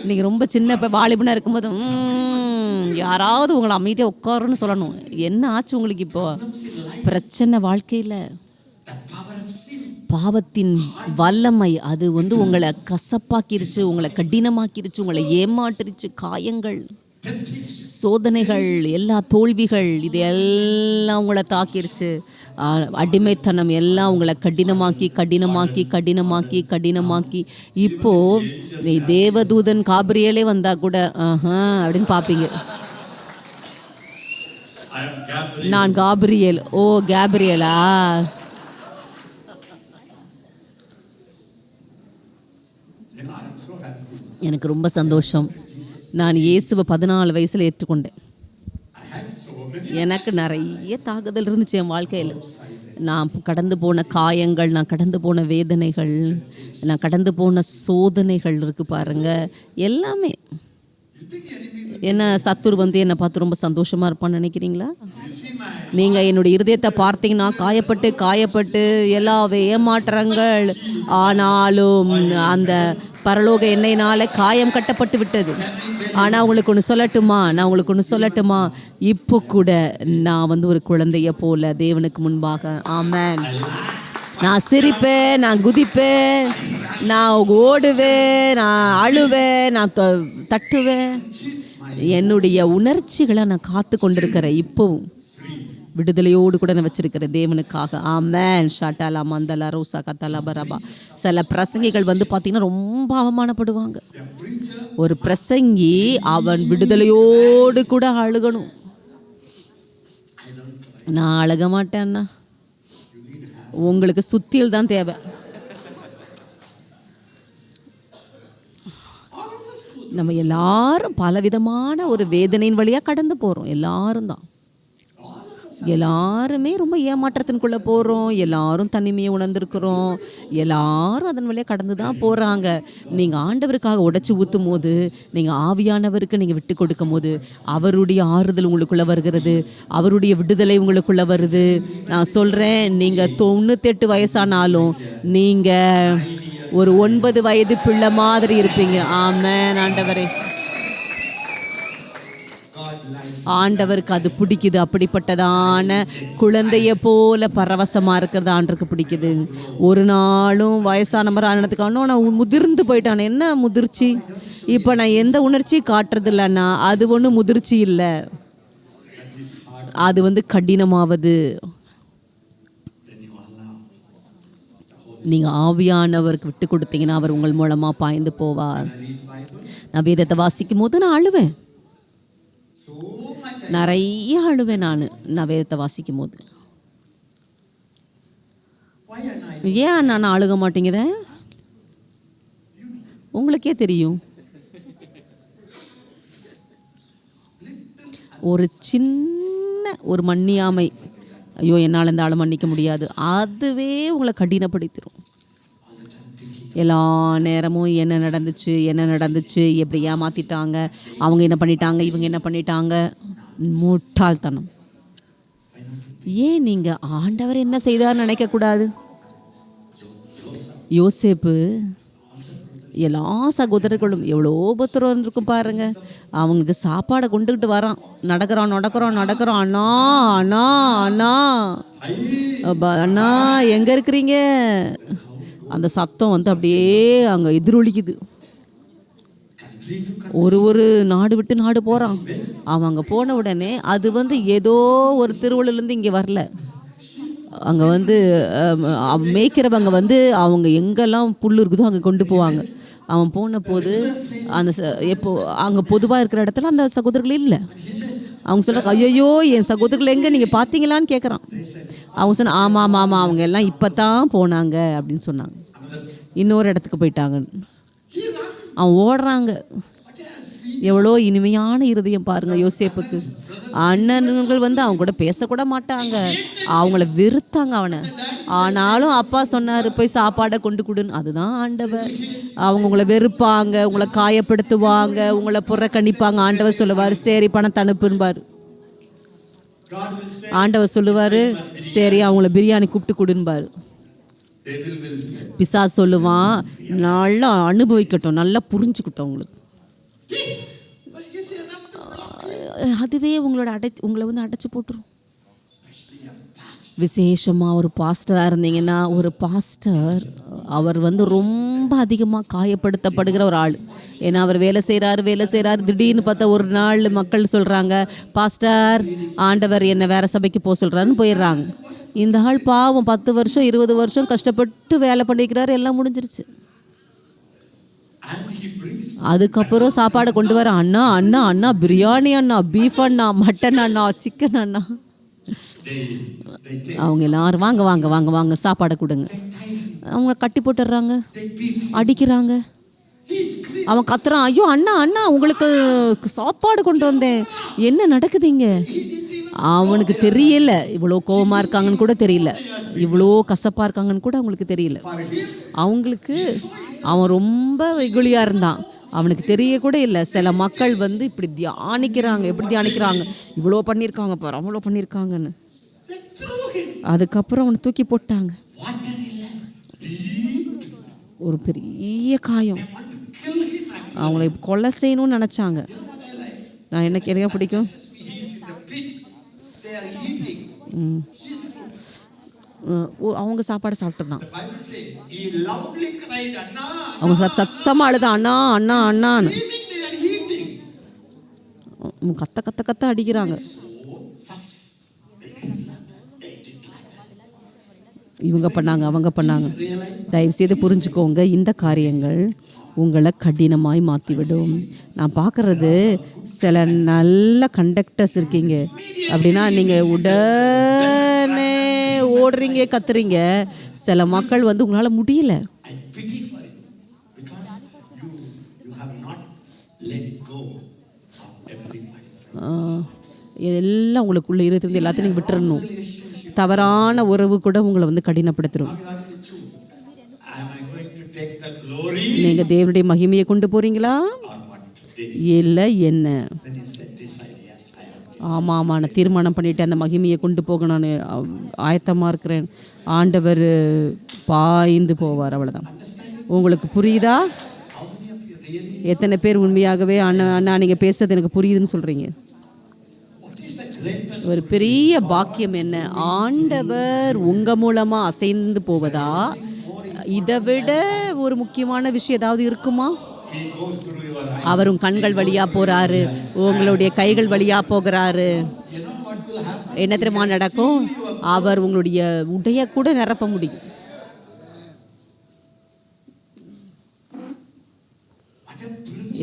நீங்கள் ரொம்ப சின்ன இப்போ வாலிபனாக இருக்கும்போது யாராவது உங்களை அமைதியாக உட்காருன்னு சொல்லணும். என்ன ஆச்சு உங்களுக்கு? இப்போ பிரச்சனை வாழ்க்கையில் பாவத்தின் வல்லமை அது வந்து உங்களை கசப்பாக்கிருச்சு, உங்களை கடினமாக்கிருச்சு, உங்களை ஏமாற்றிருச்சு. காயங்கள், சோதனைகள், எல்லா தோல்விகள், இது எல்லாம் உங்களை தாக்கிருச்சு. அடிமைத்தனம் எல்லாம் உங்களை கடினமாக்கி இப்போ தேவதூதன் காபிரியலே வந்தா கூட அப்படின்னு பார்ப்பீங்க. நான் காபிரியல். ஓ, கேப்ரியலா? எனக்கு ரொம்ப சந்தோஷம். நான் இயேசுவை 14 வயசில் ஏற்றுக்கொண்டேன். எனக்கு நிறைய தாக்குதல் இருந்துச்சு என் வாழ்க்கையில். நான் கடந்து போன காயங்கள், நான் கடந்து போன வேதனைகள், நான் கடந்து போன சோதனைகள் இருக்குது பாருங்க, எல்லாமே. என்ன சத்துரு வந்து என்னை பார்த்து ரொம்ப சந்தோஷமாக இருப்பான்னு நினைக்கிறீங்களா? நீங்கள் என்னுடைய இருதயத்தை பார்த்தீங்கன்னா காயப்பட்டு எல்லா ஏமாற்றங்கள், ஆனாலும் அந்த பரலோக எண்ணெயினால காயம் கட்டப்பட்டு விட்டது. ஆனால் உங்களுக்கு ஒன்று சொல்லட்டுமா, இப்போ கூட நான் வந்து ஒரு குழந்தைய போல தேவனுக்கு முன்பாக, ஆமென், நான் சிரிப்பேன், நான் குதிப்பேன், நான் ஓடுவேன், நான் அழுவேன், நான் தட்டுவேன். என்னுடைய உணர்ச்சிகளை நான் காத்து கொண்டிருக்கிறேன். இப்போவும் விடுதலையோடு கூட நான் வச்சிருக்கிறேன் தேவனுக்காக. ஆமென். ஷாட்டாலா மந்தலா ரோசா கத்தலா பரபா. சில பிரசங்கிகள் வந்து பார்த்தீங்கன்னா ரொம்ப அவமானப்படுவாங்க. ஒரு பிரசங்கி அவன் விடுதலையோடு கூட அழுகணும். நான் அழக மாட்டேன்னா, உங்களுக்கு சுத்தியல் தான் தேவை. நம்ம எல்லாரும் பலவிதமான ஒரு வேதனையின் வழியாக கடந்து போகிறோம். எல்லாரும் தான் எல்லாருமே ரொம்ப ஏமாற்றத்தின்குள்ளே போகிறோம். எல்லாரும் தனிமையை உணர்ந்திருக்கிறோம். எல்லாரும் அதன் வழியாக கடந்து தான் போகிறாங்க. நீங்கள் ஆண்டவருக்காக உடைச்சி ஊற்றும் போது, நீங்கள் ஆவியானவருக்கு நீங்கள் விட்டு கொடுக்கும் போது, அவருடைய ஆறுதல் உங்களுக்குள்ளே வருகிறது, அவருடைய விடுதலை உங்களுக்குள்ளே வருது. நான் சொல்கிறேன், நீங்கள் 98 வயசானாலும் நீங்கள் ஒரு 9 வயது பிள்ளை மாதிரி இருப்பீங்க. ஆமென் ஆண்டவரே. ஆண்டவருக்கு அது பிடிக்குது. அப்படிப்பட்டதான குழந்தைய போல பரவசமாக இருக்கிறது ஆண்டருக்கு பிடிக்குது. ஒரு நாளும் வயசான மாதிரி ஆனதுக்கான நான் முதிர்ந்து போயிட்டானே. என்ன முதிர்ச்சி? இப்போ நான் எந்த உணர்ச்சி காட்டுறது இல்லைன்னா அது ஒன்றும் முதிர்ச்சி இல்லை, அது கடினமாவது. நீங்கள் ஆவியானவருக்கு விட்டு கொடுத்தீங்கன்னா அவர் உங்கள் மூலமாக பாய்ந்து போவார். நான் வேதத்தை வாசிக்கும் போது நான் அழுவேன், நிறைய அழுவேன். நான் வேதத்தை வாசிக்கும் போது ஏன் நான் அழுக மாட்டேங்கிறேன்? உங்களுக்கே தெரியும். ஒரு சின்ன ஒரு மன்னியாமை, ஐயோ என்னால் இந்த ஆளை மன்னிக்க முடியாது, அதுவே உங்களை கடினப்படுத்திடும். எல்லா நேரமும் என்ன நடந்துச்சு, எப்படி ஏமாற்றிட்டாங்க, அவங்க என்ன பண்ணிட்டாங்க, இவங்க என்ன பண்ணிட்டாங்க. முட்டாள்தனம். ஏன் நீங்கள் ஆண்டவர் என்ன செய்தார்னு நினைக்கக்கூடாது? யோசேப்பு எல்லா சகோதரர்களும் எவ்வளோ பத்திரம் இருந்திருக்கும் பாருங்க. அவங்களுக்கு சாப்பாடை கொண்டுக்கிட்டு வரான், நடக்கிறான். அண்ணா அண்ணா அண்ணா அண்ணா எங்கே இருக்கிறீங்க? அந்த சத்தம் அப்படியே அங்கே எதிரொலிக்குது. ஒரு நாடு விட்டு நாடு போகிறான். அவன் அங்கே போன உடனே அது ஏதோ ஒரு திருவள்ளுலேருந்து இங்கே வரல. அங்கே மேய்க்கிறவங்க அவங்க எங்கெல்லாம் புல் இருக்குதோ அங்கே கொண்டு போவாங்க. அவன் போன போது அந்த எப்போ அங்கே பொதுவாக இருக்கிற இடத்துல அந்த சகோதரர்கள் இல்லை. அவங்க சொல்ல, ஐயோ என் சகோதரர்கள் எங்கே நீங்கள் பார்த்தீங்களான்னு கேட்குறான். அவங்க சொன்ன, ஆமாம் அவங்க எல்லாம் இப்போ தான் போனாங்க அப்படின்னு சொன்னாங்க. இன்னொரு இடத்துக்கு போயிட்டாங்க. அவன் ஓடுறாங்க. எவ்வளோ இனிமையான இருதயம் பாருங்கள் யோசேப்புக்கு. அண்ணன்கள் அவங்க கூட பேசக்கூட மாட்டாங்க, அவங்கள வெறுத்தாங்க அவனை. ஆனாலும் அப்பா சொன்னார், போய் சாப்பாடை கொண்டு கொடுன்னு. அதுதான் ஆண்டவர். அவங்க உங்களை வெறுப்பாங்க, உங்களை காயப்படுத்துவாங்க, உங்களை புறக்கணிப்பாங்க. ஆண்டவர் சொல்லுவார், சரி பணத்தை அனுப்புன்பார். ஆண்டவர் சொல்லுவார், சரி அவங்கள பிரியாணி கூப்பிட்டு கொடுன்பார். பிசா சொல்லுவான், நல்லா அனுபவிக்கட்டும், நல்லா புரிஞ்சுக்கிட்டோம் உங்களுக்கு. அதுவே உங்களை அடைச்சி போட்டுரும். விசேஷமாக ஒரு பாஸ்டராக இருந்தீங்கன்னா, ஒரு பாஸ்டர் அவர் ரொம்ப அதிகமாக காயப்படுத்தப்படுகிற ஒரு ஆள். ஏன்னா அவர் வேலை செய்கிறாரு. திடீர்னு பார்த்தா ஒரு நாள் மக்கள் சொல்கிறாங்க, பாஸ்டர் ஆண்டவர் என்னை வேறு சபைக்கு போக சொல்கிறாருன்னு போயிடுறாங்க. இந்த ஆள் பாவம் 10 வருஷம் 20 வருஷம் கஷ்டப்பட்டு வேலை பண்ணிக்கிறாரு, எல்லாம் முடிஞ்சிருச்சு. அதுக்கப்புறம் சாப்பாடை கொண்டு வர, அண்ணா பிரியாணி அண்ணா, பீஃப் அண்ணா, மட்டன் அண்ணா, சிக்கன் அண்ணா. அவங்க எல்லாரும் வாங்க சாப்பாடை கொடுங்க. அவங்க கட்டி போட்டுடுறாங்க, அடிக்கிறாங்க. அவன் கத்துறான், ஐயோ அண்ணா உங்களுக்கு சாப்பாடு கொண்டு வந்தேன், என்ன நடக்குதுங்க? அவனுக்கு தெரியல இவ்வளோ கோவமாக இருக்காங்கன்னு கூட தெரியல, இவ்வளோ கசப்பாக இருக்காங்கன்னு கூட அவங்களுக்கு தெரியல. அவங்களுக்கு அவன் ரொம்ப வெகுளியாக இருந்தான், அவனுக்கு தெரிய கூட இல்லை. சில மக்கள் இப்படி தியானிக்கிறாங்க, எப்படி தியானிக்கிறாங்க, இவ்வளோ பண்ணியிருக்காங்க பாரு, அவ்வளோ பண்ணியிருக்காங்கன்னு. அதுக்கப்புறம் அவனை தூக்கி போட்டாங்க. ஒரு பெரிய காயம். அவங்கள கொலை செய்யணும்னு நினச்சாங்க. நான் எனக்கு பிடிக்கும், அவங்க சாப்பாடை சாப்பிட்டுருந்தான். அவங்க சத்தமாக அழுதான், அண்ணான்னு. கத்த அடிக்கிறாங்க. இவங்க பண்ணாங்க, அவங்க பண்ணாங்க. தயவுசெய்து புரிஞ்சுக்கோங்க, இந்த காரியங்கள் உங்களை கடினமாய் மாற்றிவிடும். நான் பார்க்குறது சில நல்ல கண்டக்டர்ஸ் இருக்கீங்க அப்படின்னா, நீங்கள் உடனே ஓடுறீங்க, கத்துறீங்க. சில மக்கள் உங்களால் முடியல. எல்லாம் உங்களுக்குள்ள இருக்கிறது எல்லாத்தையும் நீங்கள் விட்டுறணும். தவறான உறவு கூட உங்களை வந்து கடினப்படுத்திடும். நீங்கள் தேவனுடைய மகிமையை கொண்டு போகிறீங்களா இல்லை என்ன? ஆமாம், நான் தீர்மானம் பண்ணிவிட்டு அந்த மகிமையை கொண்டு போக நான் ஆயத்தமாக இருக்கிறேன். ஆண்டவர் பாய்ந்து போவார், அவ்வளோதான். உங்களுக்கு புரியுதா? எத்தனை பேர் உண்மையாகவே அண்ணா நீங்கள் பேசுறது எனக்கு புரியுதுன்னு சொல்கிறீங்க? ஒரு பெரிய பாக்கியம் என்ன? ஆண்டவர் உங்கள் மூலமாக அசைந்து போவதா? இதை விட ஒரு முக்கியமான விஷயம் ஏதாவது இருக்குமா? அவரும் கண்கள் வழியாக போகிறாரு, உங்களுடைய கைகள் வழியாக போகிறாரு. என்ன தெரியுமா நடக்கும்? அவர் உங்களுடைய உடைய கூட நிரப்ப முடியும்.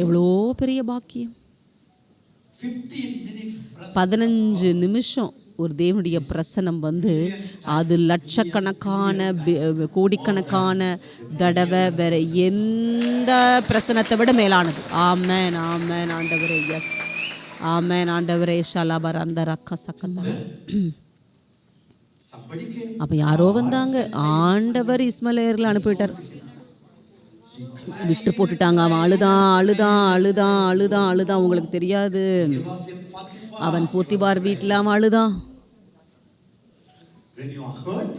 எவ்வளோ பெரிய பாக்கியம்! 15 நிமிஷம் ஒரு தேவனுடைய பிரசனம் வந்து அது லட்சக்கணக்கான கோடிக்கணக்கான தடவை வேற எந்த பிரசனத்தை விட மேலானது. ஆமென், ஆமென் ஆண்டவரே. எஸ், ஆமென் ஆண்டவரே. ஷலாபர் அந்த ரக்க சக்கந்த. அப்போ யாரோ வந்தாங்க, ஆண்டவர் இஸ்மலேயர்களை அனுப்பிவிட்டார். விட்டு போட்டுட்டாங்க. அவன் அழுதான் அழுதான் அழுதான் அழுதான் அழுதான். உங்களுக்கு தெரியாது, அவன் போத்திபார் வீட்டில் அவன் அழுதான்.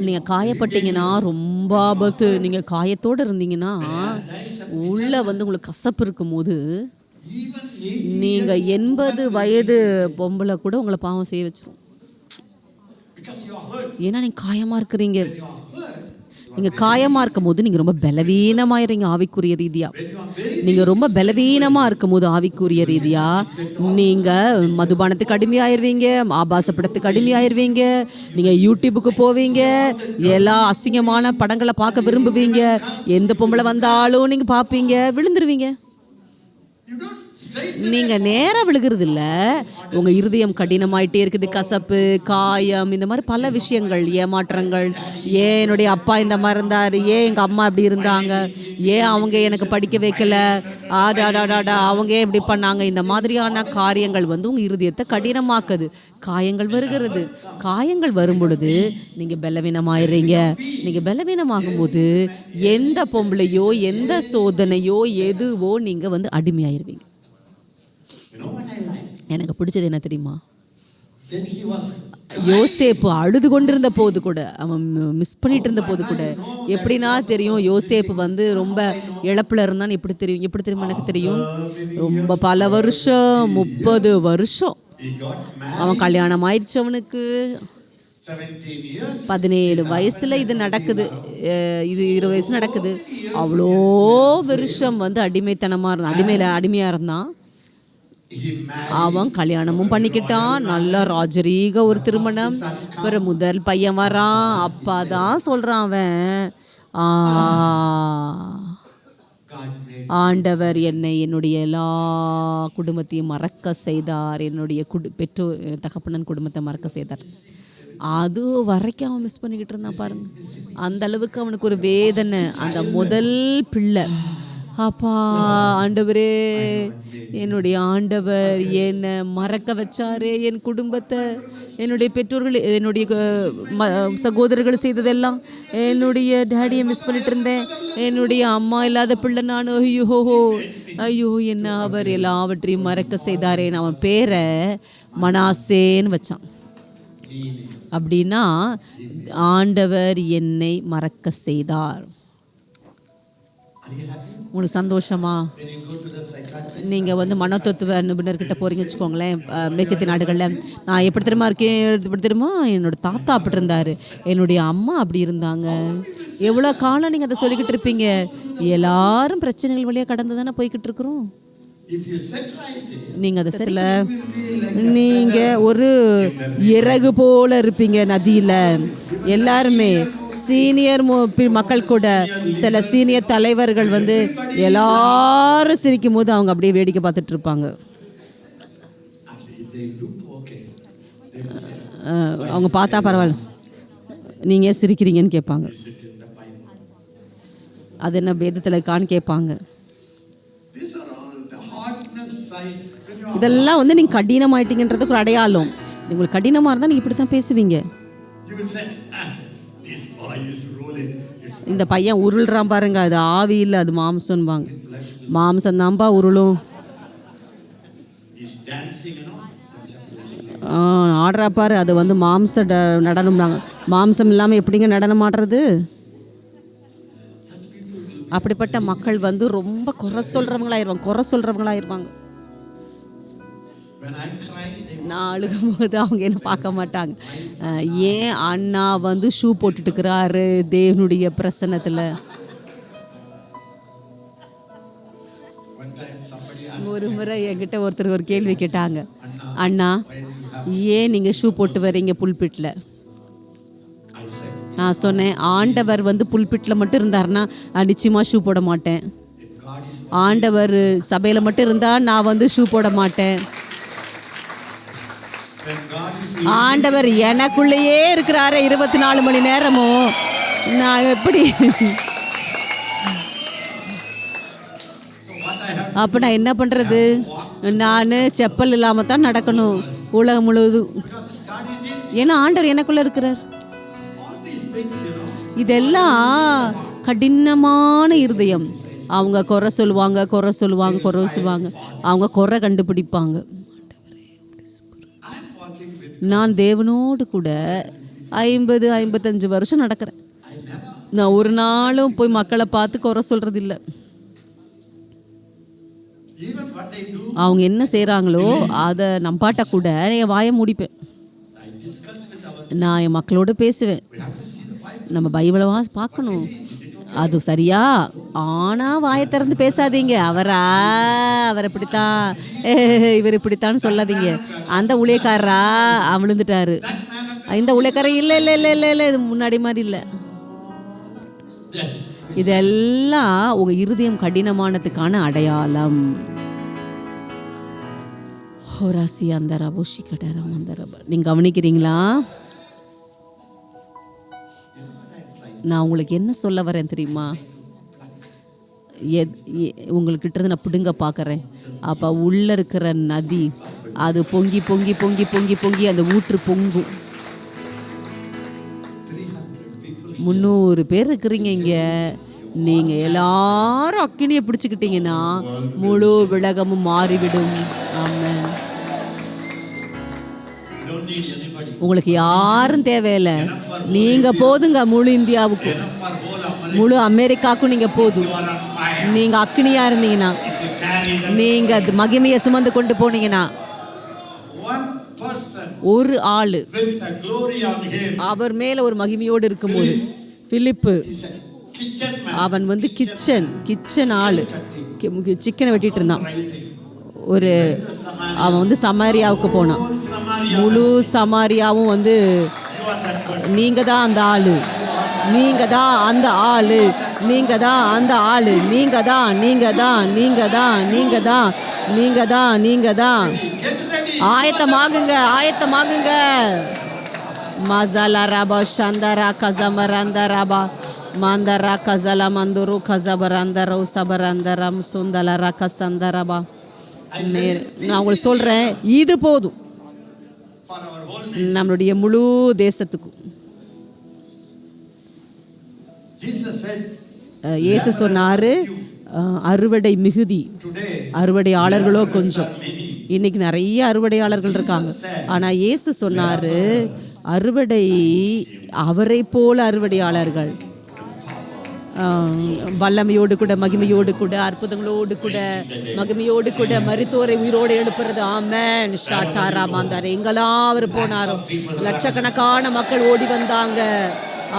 நீங்கள் காயப்பட்டீங்கன்னா ரொம்ப ஆபத்து. நீங்கள் காயத்தோடு இருந்தீங்கன்னா உள்ள வந்து உங்களுக்கு கசப்பு இருக்கும் போது நீங்கள் 80 வயது பொம்பளை கூட உங்களை பாவம் செய்ய வச்சிரும். ஏன்னா நீங்கள் காயமாக இருக்கிறீங்க. நீங்கள் காயமாக இருக்கும் போது நீங்கள் ரொம்ப பலவீனமாயிறீங்க ஆவிக்குரிய ரீதியாக. நீங்கள் ரொம்ப பலவீனமாக இருக்கும் போது ஆவிக்குரிய ரீதியாக நீங்கள் மதுபானத்துக்கு அடிமையாயிருவீங்க, ஆபாசப்படத்துக்கு அடிமையாயிருவீங்க, நீங்கள் யூடியூபுக்கு போவீங்க, எல்லா அசிங்கமான படங்களை பார்க்க விரும்புவீங்க. எந்த பொம்பளை வந்தாலும் நீங்கள் பார்ப்பீங்க, விழுந்துருவீங்க. நீங்கள் நேராக விழுகிறது இல்லை, உங்கள் இருதயம் கடினமாயிட்டே இருக்குது. கசப்பு, காயம், இந்த மாதிரி பல விஷயங்கள், ஏமாற்றங்கள். ஏன் என்னுடைய அப்பா இந்த மாதிரி இருந்தார், ஏன் எங்கள் அம்மா இப்படி இருந்தாங்க, ஏன் அவங்க எனக்கு படிக்க வைக்கல, ஆடாடாடாடா அவங்க ஏன் இப்படி பண்ணாங்க, இந்த மாதிரியான காரியங்கள் வந்து உங்கள் இருதயத்தை கடினமாக்குது. காயங்கள் வருகிறது. காயங்கள் வரும் பொழுது நீங்கள் பலவீனமாயிடுறீங்க. நீங்கள் பலவீனமாகும் போது எந்த பொம்பளையோ எந்த சோதனையோ எதுவோ நீங்கள் வந்து அடிமையாயிருவீங்க. எனக்கு பிடிச்சது என்ன தெரியுமா? யோசேப்பு அழுது கொண்டிருந்த போது கூட, அவன் மிஸ் பண்ணிட்டு இருந்த போது கூட, எப்படின்னா தெரியும் யோசேப்பு வந்து ரொம்ப இழப்பில் இருந்தான்னு எப்படி தெரியும்? எப்படி தெரியுமா எனக்கு தெரியும்? ரொம்ப பல வருஷம், 30 வருஷம் அவன் கல்யாணம் ஆயிடுச்சு. அவனுக்கு 17 வயசுல இது நடக்குது, இது 20 வயசு நடக்குது. அவ்வளோ வருஷம் வந்து அடிமைத்தனமாக இருந்தான், அடிமையாக இருந்தான். அவன் கல்யாணமும் பண்ணிக்கிட்டான், நல்ல ராஜரீக ஒரு திருமணம். பிறகு முதல் பையன் வரான். அப்பா தான் சொல்கிறான் அவன், ஆண்டவர் என்னை என்னுடைய எல்லா குடும்பத்தையும் மறக்க செய்தார், என்னுடைய பெற்றோர் தகப்பனன் குடும்பத்தை மறக்க செய்தார். அது வரைக்கும் அவன் மிஸ் பண்ணிக்கிட்டு இருந்தான் பாருங்க. அந்த அளவுக்கு அவனுக்கு ஒரு வேதனை. அந்த முதல் பிள்ளை, அப்பா ஆண்டவரே, என்னுடைய ஆண்டவர் என்னை மறக்க வச்சாரே, என் குடும்பத்தை, என்னுடைய பெற்றோர்கள், என்னுடைய சகோதரர்கள் செய்ததெல்லாம், என்னுடைய டேடியை மிஸ் பண்ணிட்டு இருந்தேன், என்னுடைய அம்மா இல்லாத பிள்ளை நான், ஐயோ என்ன அவர் எல்லாவற்றையும் மறக்க செய்தாரே. அவன் பேரை மனாசேன்னு வச்சான். அப்படின்னா ஆண்டவர் என்னை மறக்க செய்தார். உங்களுக்கு சந்தோஷமா? நீங்கள் வந்து மனோதத்துவ நிபுணர்கிட்ட போகிறீங்க வச்சுக்கோங்களேன், மேற்கத்திய நாடுகளில். நான் எப்படி தெரியுமா இருக்கேன், எப்படி தெரியுமா, என்னோட தாத்தா அப்படி இருந்தார், என்னுடைய அம்மா அப்படி இருந்தாங்க. எவ்வளோ காலம் நீங்கள் அதை சொல்லிக்கிட்டு இருப்பீங்க? எல்லாரும் பிரச்சனைகள் வழியாக கடந்து தானே போய்கிட்டு இருக்கிறோம். நீங்கள் அதை சரியில்ல, நீங்கள் ஒரு இறகு போல இருப்பீங்க நதியில். எல்லாருமே சீனியர் மக்கள் கூட, சில சீனியர் தலைவர்கள் வந்து எல்லாரும் சிரிக்கும் போது அவங்க அப்படியே வேடிக்கை பார்த்துட்டு இருப்பாங்க. அவங்க பார்த்தா பரவாயில்ல, நீங்கள் சிரிக்கிறீங்கன்னு கேட்பாங்க. அது என்ன வேதத்தில் இருக்கான்னு கேட்பாங்க. இதெல்லாம் வந்து நீங்கள் கடினமாயிட்டீங்கன்றதுக்கு ஒரு அடையாளம். உங்களுக்கு கடினமாக இருந்தால் நீங்கள் இப்படி தான் பேசுவீங்க. You will say, this boy is ruling. இந்த பையன் உருள்றான் பாருங்க, அது ஆவி இல்லை, அது மாம்சம்பாங்க. மாம்சம் தான்ப்பா உருளும். He's dancing, ஆடுறா பாரு, அது வந்து மாம்ச நடனம்னாங்க. மாம்சம் இல்லாமல் எப்படிங்க நடனம் ஆடுறது? அப்படிப்பட்ட மக்கள் வந்து ரொம்ப குறை சொல்கிறவங்களாயிருவாங்க. நான் அழுகும் போது அவங்க என்ன பார்க்க மாட்டாங்க. ஏன் அண்ணா வந்து ஷூ போட்டுட்டு இருக்கிறாரு தேவனுடைய பிரசன்னத்தில்? ஒரு முறை என்கிட்ட ஒருத்தர் ஒரு கேள்வி கேட்டாங்க, அண்ணா ஏன் நீங்கள் ஷூ போட்டு வரீங்க புல்பிட்டில்? நான் சொன்னேன், ஆண்டவர் வந்து புல்பிட்டில் மட்டும் இருந்தாருன்னா நிச்சயமாக ஷூ போட மாட்டேன். ஆண்டவர் சபையில் மட்டும் இருந்தால் நான் வந்து ஷூ போட மாட்டேன். ஆண்டவர் எனக்குள்ளேயே இருக்கிறாரு 24 மணி நேரமும், நான் எப்படி? அப்போ நான் என்ன பண்ணுறது? நான் செப்பல் இல்லாமல் தான் நடக்கணும் உலகம் முழுவதும். ஏன்னா ஆண்டவர் எனக்குள்ளே இருக்கிறார். இதெல்லாம் கடினமான இருதயம். அவங்க குறை சொல்லுவாங்க. அவங்க குறை கண்டுபிடிப்பாங்க. நான் தேவனோடு கூட 50-55 வருஷம் நடக்கிறேன். நான் ஒரு நாளும் போய் மக்களை பார்த்து குறை சொல்கிறது இல்லை. அவங்க என்ன செய்கிறாங்களோ அதை நம்பாட்ட கூட என் வாயை மூடிப்பேன். நான் என் மக்களோடு பேசுவேன். நம்ம பைபிளை பார்க்கணும், அது சரியா? ஆனால் வாயை திறந்து பேசாதீங்க. அவர் இப்படித்தான், இவர் இப்படித்தான்னு சொல்லாதீங்க. அந்த ஊழியக்காரரா விழுந்துட்டாரு, இந்த ஊழியக்காரர் இல்லை இல்லை இல்லை இல்லை இல்லை இது முன்னாடி மாதிரி இல்லை. இதெல்லாம் உங்கள் இருதயம் கடினமானதுக்கான அடையாளம். ஹோராசி அந்த ரபோஷி கடரம் அந்த ரப. நீங்கள் கவனிக்கிறீங்களா? நான் உங்களுக்கு என்ன சொல்ல வரேன் தெரியுமா? உங்கள்கிட்ட இருந்து நான் பிடுங்க பார்க்குறேன். அப்போ உள்ளே இருக்கிற நதி அது பொங்கி பொங்கி பொங்கி பொங்கி பொங்கி அந்த ஊற்று பொங்கும். 300 பேர் இருக்கிறீங்க இங்கே. நீங்கள் எல்லாரும் அக்கினியை பிடிச்சிக்கிட்டீங்கன்னா முழு உலகமும் மாறிவிடும். ஆமாம். உங்களுக்கு யாரும் தேவையில்லை. நீங்கள் போதுங்க. முழு இந்தியாவுக்கும் முழு அமெரிக்காவுக்கும் நீங்கள் போதும். நீங்கள் அக்னியாக இருந்தீங்கன்னா, நீங்கள் மகிமையை சுமந்து கொண்டு போனீங்கன்னா, ஒரு ஆள் அவர் மேலே ஒரு மகிமையோடு இருக்கும்போது, பிலிப்பு அவன் வந்து கிச்சன் ஆள், சிக்கனை வெட்டிட்டு இருந்தான். அவன் வந்து சமாரியாவுக்கு போனான். முழு சமாரியாவும் வந்து நீங்கள் தான் அந்த ஆள், நீங்கள் தான் அந்த ஆள், நீங்கள் தான் அந்த ஆள், நீங்கள் தான் நீங்கள் தான் நீங்கள் தான் நீங்கள் தான் நீங்கள் தான் நீங்கள் தான். ஆயத்தமாகுங்க, ஆயத்தமாகுங்க. மசாலா ரபா சந்தரா கசமரந்த ரபா மந்தரா கசல மந்துரு கசபரந்தரோ சபரந்தரம் சுந்தலரா கசந்தரபா. நான் உங்களுக்கு சொல்கிறேன், இது போதும் நம்மளுடைய முழு தேசத்துக்கும். இயேசு சொன்னார், அறுவடை மிகுதி, அறுவடையாளர்களோ கொஞ்சம். இன்னைக்கு நிறைய அறுவடையாளர்கள் இருக்காங்க. ஆனால் இயேசு சொன்னார், அறுவடை அவரை போல அறுவடையாளர்கள், வல்லமையோடு கூட மகிமையோடு கூட அற்புதங்களோடு கூட மகிமையோடு கூட மரித்தோரை உயிரோடு எழுப்புறது. ஆமென். ஷாட்டாரா மாந்தார். எங்கெல்லாம் அவர் போனாரோ லட்சக்கணக்கான மக்கள் ஓடி வந்தாங்க.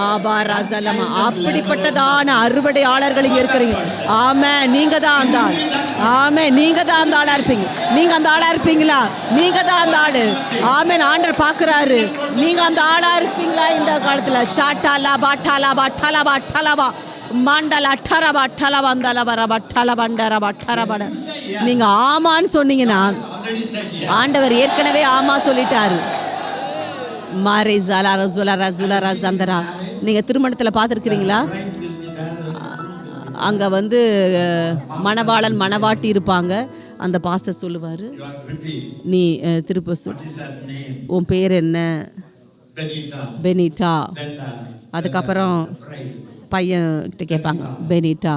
ஆபாராசலமா. அப்படிப்பட்டதான அறுவடையாளர்கள் இங்கே இருக்கிறீங்க. ஆமென். நீங்க தான் அந்த ஆள். ஆமென். நீங்க தான் அந்த ஆளா இருப்பீங்க. நீங்க அந்த ஆளா இருப்பீங்களா? நீங்க தான் அந்த ஆளு. ஆமென். ஆண்டவர் பார்க்குறாரு, நீங்க அந்த ஆளா இருப்பீங்களா இந்த காலத்தில்? ஷாட்டாலா பாட்டாலா பாட்டாலா பாட்டாலா மண்டல அட்டரபா அட்டலபந்தலபரபா அட்டலபண்டரபா அட்டரபட. நீங்க ஆமான்னு சொன்னீங்கன்னா ஆண்டவர் ஏற்கனவே ஆமா சொல்லிட்டாரு. மாரே ஜாலா ரசுலா ரசுலா ரசந்தரா. நீங்கள் திருமணத்தில் பார்த்துருக்கிறீங்களா? அங்கே வந்து மணவாளன் மணவாட்டி இருப்பாங்க. அந்த பாஸ்டர் சொல்லுவார், You are repeat. நீ திருப்ப சொல், What is that name? உன் பேர் என்ன? Benita. பெனிட்டா. Then அதுக்கப்புறம் bride. பையன்கிட்ட கேட்பாங்க, பெனிட்டா.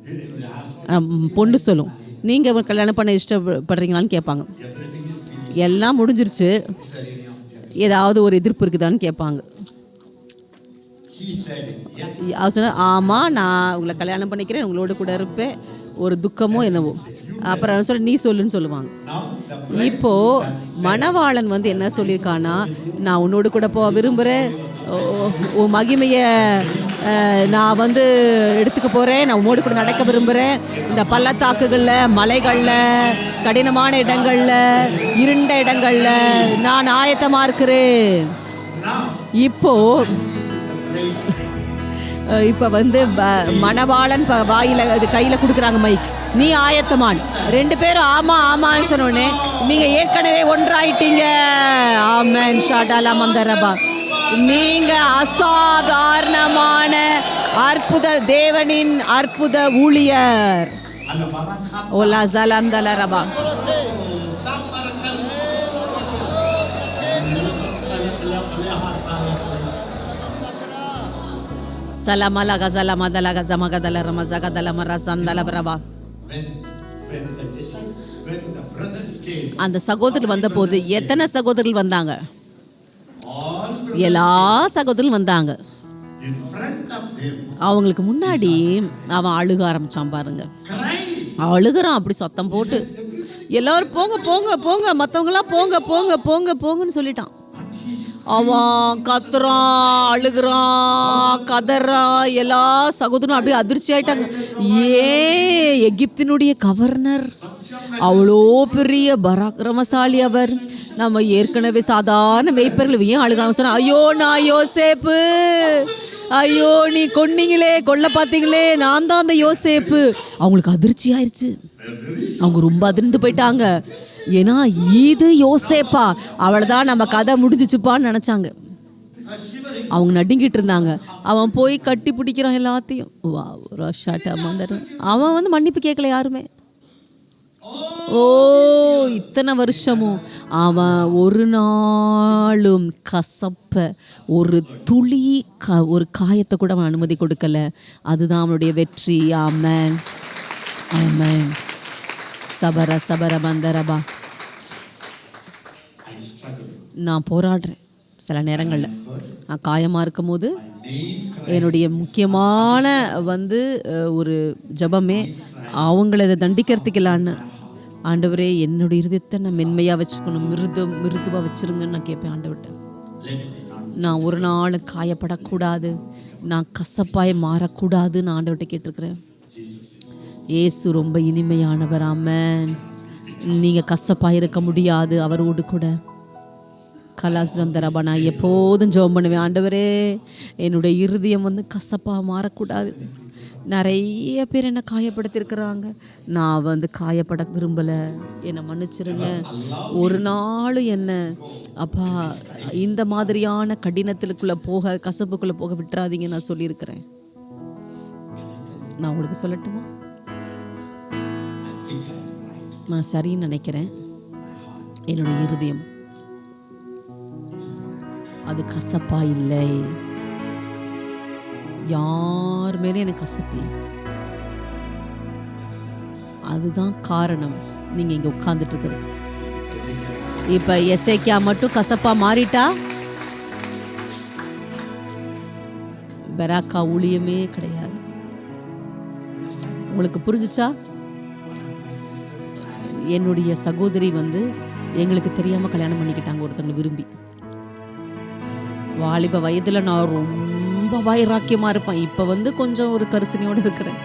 You will ask. பொண்ணு சொல்லும், நீங்கள் கல்யாணம் பண்ண இஷ்டப்படுறீங்களான்னு கேட்பாங்க. Everything is finished. எல்லாம் முடிஞ்சிருச்சு, Is there any objection? ஏதாவது ஒரு எதிர்ப்பு இருக்குதான்னு கேட்பாங்க. He said yes. அவர் சொன்னார், ஆமாம் நான் உங்களை கல்யாணம் பண்ணிக்கிறேன், உங்களோட கூட இருப்பேன், ஒரு துக்கமோ என்னவோ. அப்புறம் சொல்ல நீ சொல்லுன்னு சொல்லுவாங்க. Now the இப்போ மணவாளன் வந்து என்ன சொல்லியிருக்கானா, நான் உன்னோடு கூட போக விரும்புகிறேன், உன் மகிமையை நான் வந்து எடுத்துக்க போகிறேன், நான் உன்னோடு கூட நடக்க விரும்புகிறேன், இந்த பள்ளத்தாக்குகளில் மலைகளில் கடினமான இடங்களில் இருண்ட இடங்களில் நான் ஆயத்தமாக இருக்கிறேன். இப்போ இப்போ வந்து மணவாளன் வாயில் அது கையில் கொடுக்குறாங்க மைக், நீ ஆயத்தமான். 2 பேரும் ஆமாம் ஆமான்னு சொன்னோடனே நீங்கள் ஏற்கனவே ஒன்றாயிட்டீங்க. ஆமேன் ஷாடாலா மந்தரபா. நீங்கள் அசாதாரணமான அற்புத தேவனின் அற்புத ஊழியர். Ola ஜலாம் தலரபா. சலமல கசல மதல கசமகதல ரமசகதல மரசந்தல Prabha. when the brothers came, அந்த சகோதரர் வந்தபோது எத்தனை சகோதரர்கள் வந்தாங்க? all எல்லா சகோதரர்களும் வந்தாங்க. in front of them அவங்களுக்கு முன்னாடி அவன் அழுக ஆரம்பிச்சான் பாருங்க. cried. அழுகிறான் அப்படி சத்தம் போட்டு, எல்லாரும் போங்க போங்க போங்க, மற்றவங்களாம் போங்க போங்க போங்க போங்கன்னு சொல்லிட்டான். அவன் கத்துறான், அழுகிறான், கதறான். எல்லா சகோதரனும் அப்படியே அதிர்ச்சி ஆயிட்டாங்க. எகிப்தினுடைய கவர்னர், அவ்வளோ பெரிய பராக்கிரமசாலி அவர், நம்ம ஏற்கனவே சாதாரண மேய்ப்பர்கள் ஏன் அழுகிறாங்க சொன்னா, ஐயோ நான் யோசேப்பு, ஐயோ நீ கொன்னீங்களே, கொல்ல பார்த்தீங்களே, நான் தான் அந்த யோசேப்பு. அவங்களுக்கு அதிர்ச்சி ஆயிடுச்சு, அவங்க ரொம்ப அதிர்ந்து போயிட்டாங்க. ஏன்னா இது யோசேப்பா, அவளை தான் நம்ம கதை முடிஞ்சிச்சுப்பான்னு நினச்சாங்க. அவங்க நடுங்கிட்டு இருந்தாங்க. அவன் போய் கட்டி பிடிக்கிறான் எல்லாத்தையும். வா ரோஷாட்டா மந்தரம். அவன் வந்து மன்னிப்பு கேட்கல யாருமே. ஓ இத்தனை வருஷமும் அவன் ஒரு நாளும் கசப்ப ஒரு துளி ஒரு காயத்தை கூட அவன் அனுமதி கொடுக்கல. அதுதான் அவனுடைய வெற்றி. ஆமென் ஆமென். சபர சபர பந்தரபா. நான் போராடுறேன் சில நேரங்களில். நான் காயமாக இருக்கும் போது என்னுடைய முக்கியமான வந்து ஒரு ஜபமே அவங்கள இதை தண்டிக்கிறதுக்கலான்னு, ஆண்டவரே என்னுடைய இருதயத்தை நான் மென்மையாக வச்சுக்கணும், மிருதுவாக வச்சுருங்கன்னு நான் கேட்பேன் ஆண்டவர்கிட்ட. நான் ஒரு நாள் காயப்படக்கூடாது, நான் கசப்பாய் மாறக்கூடாதுன்னு ஆண்டவர்கிட்ட கேட்டிருக்கிறேன். ஏசு ரொம்ப இனிமையானவர். ஆமென். நீங்கள் கசப்பாக இருக்க முடியாது அவரோடு கூட. கலாஸ் வந்தரபா. நான் எப்போதும் ஜெபம் பண்ணுவேன், ஆண்டவரே என்னுடைய இருதயம் வந்து கசப்பாக மாறக்கூடாது. நிறைய பேர் என்னை காயப்படுத்தியிருக்கிறாங்க, நான் வந்து காயப்பட விரும்பலை, என்னை மன்னிச்சிருங்க. ஒரு நாள் என்ன அப்பா இந்த மாதிரியான கடினத்துக்குள்ளே போக, கசப்புக்குள்ளே போக விட்டுறாதீங்க நான் சொல்லியிருக்கிறேன். நான் உங்களுக்கு சொல்லட்டுமா? நான் சரின்னு நினைக்கிறேன். என்னுடைய இருதயம் அது கசப்பா இல்லை. யார் மேலே எனக்கு கசப்பு இல்லை. அதுதான் காரணம் நீங்க இங்க உட்கார்ந்துட்டு இருக்கிறது. இப்ப எசேக்கியா மட்டும் கசப்பா மாறிட்டா பெராக்கா ஊழியமே கிடையாது. உங்களுக்கு புரிஞ்சுச்சா? என்னுடைய சகோதரி வந்து எங்களுக்கு தெரியாம கல்யாணம் பண்ணிக்கிட்டாங்க ஒருத்தங்களை விரும்பி. வாலிப வயதுல நான் ரொம்ப வைராக்கியமா இருப்பேன். இப்ப வந்து கொஞ்சம் ஒரு கரிசனையோடு இருக்கிறேன்.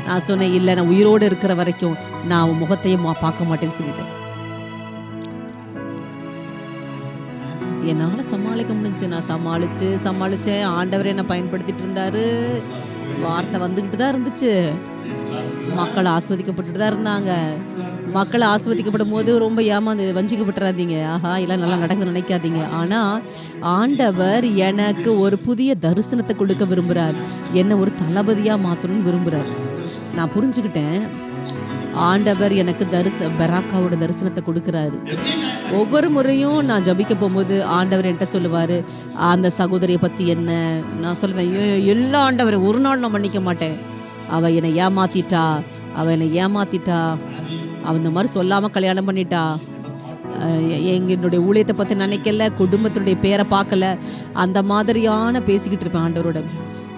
நான் சொன்னேன், இல்லை நான் உயிரோடு இருக்கிற வரைக்கும் நான் அவன் முகத்தையும் பார்க்க மாட்டேன்னு சொல்லிட்டேன். என்னால் சமாளிக்க முடிஞ்சு. நான் சமாளிச்சேன். ஆண்டவர் என்னை பயன்படுத்திட்டு இருந்தாரு. வார்த்தை வந்துக்கிட்டு தான் இருந்துச்சு. மக்கள் ஆஸ்வதிக்கப்பட்டுட்டு தான் இருந்தாங்க. மக்கள் ஆஸ்வதிக்கப்படும் போது ரொம்ப ஏமாந்து வஞ்சிக்கப்பட்டுறாதீங்க. ஆஹா எல்லாம் நல்லா நடக்குதுன்னு நினைக்காதீங்க. ஆனால் ஆண்டவர் எனக்கு ஒரு புதிய தரிசனத்தை கொடுக்க விரும்புகிறார். என்னை ஒரு தளபதியாக மாற்றணும்னு விரும்புகிறார். நான் புரிஞ்சுக்கிட்டேன், ஆண்டவர் எனக்கு பெராக்காவோட தரிசனத்தை கொடுக்குறாரு. ஒவ்வொரு முறையும் நான் ஜபிக்க போகும்போது ஆண்டவர் என்கிட்ட சொல்லுவார், அந்த சகோதரியை பற்றி என்ன. நான் சொல்லுவேன், எல்லா ஆண்டவரை ஒரு நாள் நான் மன்னிக்க மாட்டேன். அவள் என்னை ஏமாத்திட்டா, அவன் இந்த மாதிரி சொல்லாமல் கல்யாணம் பண்ணிட்டா, எங்களுடைய ஊழியத்தை பற்றி நினைக்கல, குடும்பத்தினுடைய பேரை பார்க்கல, அந்த மாதிரியான பேசிக்கிட்டு இருப்பேன் ஆண்டவரோட.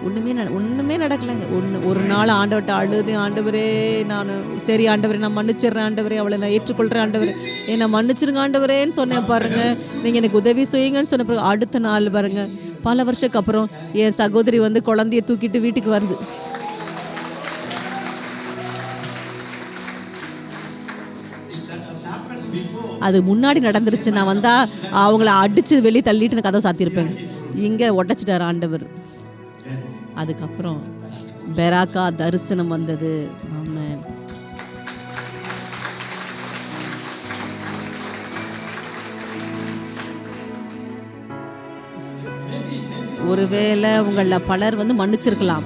ஒன்றுமே நடக்கலைங்க. ஒரு நாள் ஆண்டவர்கிட்ட அழுது, ஆண்டவரே நான் சரி ஆண்டவரே நான் மன்னிச்சிடுறேன் ஆண்டவரே, அவளை நான் ஏற்றுக்கொள்கிறேன் ஆண்டவரே, என்னை மன்னிச்சிருங்க ஆண்டவரேன்னு சொன்னேன் பாருங்க. நீங்கள் எனக்கு உதவி செய்யுங்கன்னு சொன்ன பிறகு அடுத்த நாள் பாருங்க, பல வருஷத்துக்கு அப்புறம் என் சகோதரி வந்து குழந்தைய தூக்கிட்டு வீட்டுக்கு வருது. அது முன்னாடி நடந்துருச்சு. நான் வந்தா அவங்கள அடிச்சு வெளியே தள்ளிட்டு நான் கதவை சாத்தியிருப்பேன். இங்கே உடைச்சிட்டார் ஆண்டவர். அதுக்கப்புறம் பெராக்கா தரிசனம் வந்தது. ஆமென். ஒருவேளை உங்களில் பலர் வந்து மன்னிச்சிருக்கலாம்,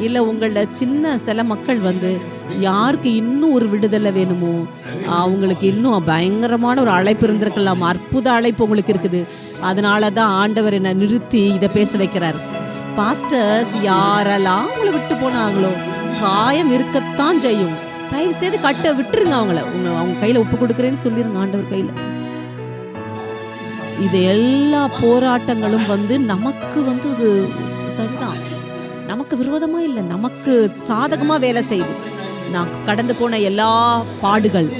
இல்லை உங்களில் சில மக்கள் வந்து யாருக்கு இன்னும் ஒரு விடுதலை வேணுமோ அவங்களுக்கு இன்னும் பயங்கரமான ஒரு அழைப்பு இருந்திருக்கலாம். அற்புத அழைப்பு உங்களுக்கு இருக்குது. அதனால தான் ஆண்டவர் என்னை நிறுத்தி இதை பேச வைக்கிறார். பாஸ்டர்ஸ் யாரெல்லாம் அவங்கள விட்டு போனாங்களோ காயம் இருக்கத்தான் செய்யும். தயவு செய்து கட்ட விட்டுருங்க அவங்கள. அவங்க கையில் ஒப்பு கொடுக்குறேன்னு சொல்லிருங்க ஆண்டவர் கையில். இது எல்லா போராட்டங்களும் வந்து நமக்கு வந்து இது சரிதான், நமக்கு விரோதமா இல்லை, நமக்கு சாதகமா வேலை செய்யுது. நான் கடந்து போன எல்லா பாடுகள்,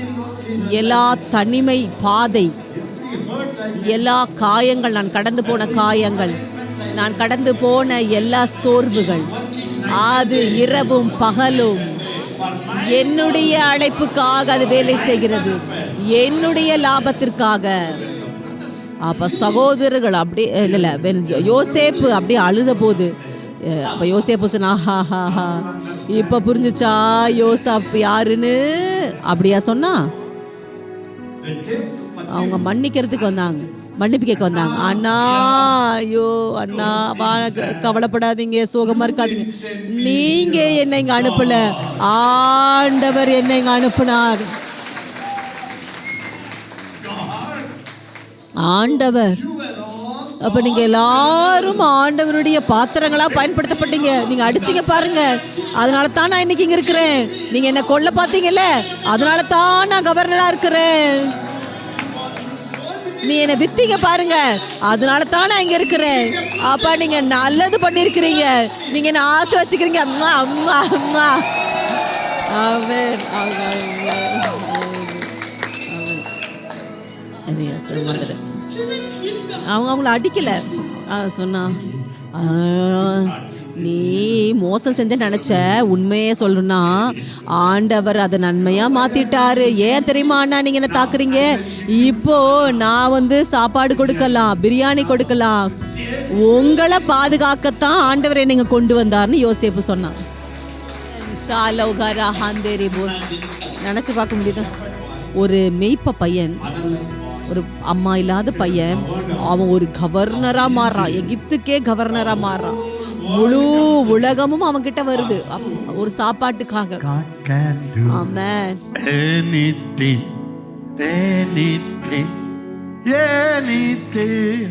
எல்லா தனிமை பாதை, எல்லா காயங்கள், நான் கடந்து போன காயங்கள், நான் கடந்து போன எல்லா சோர்வுகள், அது இரவும் பகலும் என்னுடைய அழைப்புக்காக அது வேலை செய்கிறது, என்னுடைய லாபத்திற்காக. அப்ப சகோதரர்கள் அப்படியே இல்லை, யோசேப்பு அப்படியே அழுத போது அப்ப யோசேப்பு சொன்னா, ஹா இப்ப புரிஞ்சுச்சா யோசப் யாருன்னு அப்படியா சொன்னா. அவங்க மன்னிக்கிறதுக்கு வந்தாங்க, மன்னிப்பு கேட்க வந்தாங்க. அண்ணா ஐயோ அண்ணா கவலைப்படாதீங்க, சோகமா இருக்காதீங்க, நீங்க என்னை இங்க அனுப்பல, ஆண்டவர் என்னை இங்க அனுப்புனார். ஆண்டவர். அப்ப நீங்க எல்லாரும் ஆண்டவருடைய பாத்திரங்களா பயன்படுத்தப்பட்டீங்க. நீங்க அடிச்சீங்க பாருங்க, அதனால தான் நான் இன்னைக்கு இங்க இருக்கிறேன். நீங்க என்ன கொல்ல பாத்தீங்கல்ல, அதனால தான் நான் கவர்னரா இருக்கிறேன். நீ என்ன வித்தீங்க பாருங்க, அதனால தான் நான் இங்க இருக்கிறேன். அப்ப நீங்க நல்லது பண்ணிருக்கிறீங்க, நீங்க என்ன ஆசை வச்சுக்கிறீங்க. அம்மா அம்மா அம்மா. ஆமென். அவங்க அவங்கள அடிக்கல. சொன்னா, நீ மோசம் செஞ்ச நினைச்ச, உண்மையே சொல்லணும்னா ஆண்டவர் அதை நன்மையா மாத்திட்டாரு. ஏன் தெரியுமா அண்ணா நீங்க என்ன தாக்குறீங்க? இப்போ நான் வந்து சாப்பாடு கொடுக்கலாம், பிரியாணி கொடுக்கலாம், உங்களை பாதுகாக்கத்தான் ஆண்டவரை நீங்க கொண்டு வந்தார்னு யோசேப்பு சொன்னான். நினைச்சு பார்க்க முடியுதா? ஒரு மெய்ப்ப பையன், ஒரு அம்மா இல்லாத பையன், அவன் ஒரு கவர்னரா மாறுறான், எகிப்துக்கே கவர்னரா மாறுறான். முழு உலகமும் அவன் கிட்ட வருது ஒரு சாப்பாட்டுக்காக. ஆமென். Anything, anything, anything.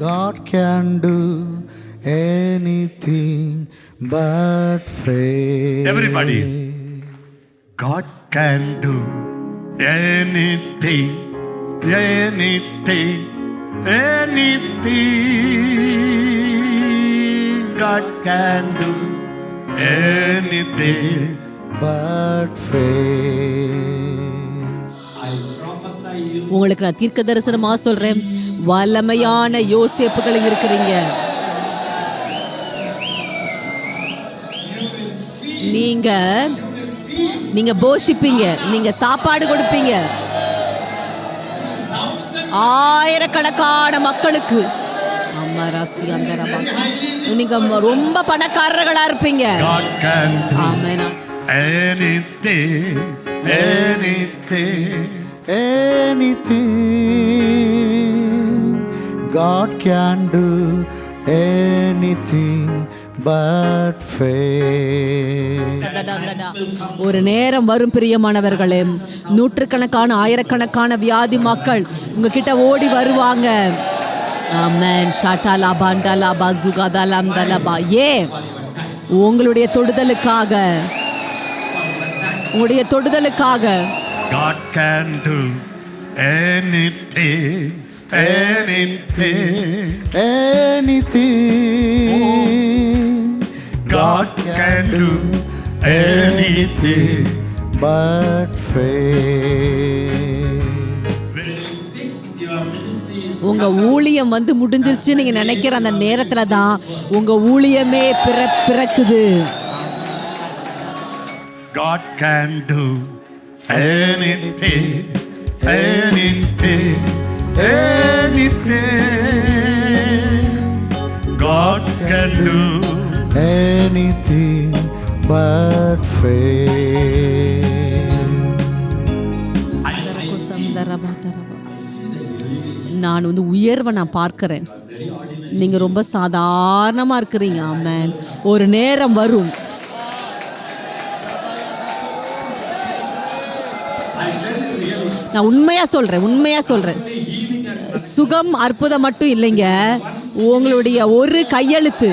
God can do anything but fail. Everybody. God can do anything, anything, anything. God can do anything but fail. உங்களுக்கு நான் தீர்க்க தரிசனமா சொல்றேன், வல்லமையான யோசேப்புகள் இருக்கிறீங்க. நீங்க போஷிப்பீங்க, நீங்க சாப்பாடு கொடுப்பீங்க ஆயிரக்கணக்கான மக்களுக்கு. நீங்க ரொம்ப பணக்காரர்களா இருப்பீங்க. ஆமென். anything, anything, anything. God can do anything but fail. ஒரு நேரம் வரும் பிரியமானவர்களே, நூற்றுக்கணக்கான ஆயிரக்கணக்கான வியாதி மக்கள் உங்ககிட்ட ஓடி வருவாங்க. ஆமென். ஷாட்டாலா பாண்டாலா பாசுகாதாலாம் தலபா. ஏன்? உங்களுடைய தொடுதலுக்காக, உங்களுடைய தொடுதலுக்காக. God can do anything, anything, anything. God can do anything but fail. When you think your ministry is உங்க ஊழியம் வந்து முடிஞ்சிருச்சு நீங்க நினைக்கிற அந்த நேரத்துல தான் உங்க ஊழியமே பிறக்குது. God can do anything, anything, anything. God can do anything but fail. நான் வந்து உயர்வை நான் பார்க்கிறேன். நீங்க ரொம்ப சாதாரணமா இருக்கிறீங்க. ஆமென். ஒரு நேரம் வரும். நான் உண்மையா சொல்றேன். சுகம் அற்புதம் மட்டும் இல்லைங்க, உங்களுடைய ஒரு கையெழுத்து.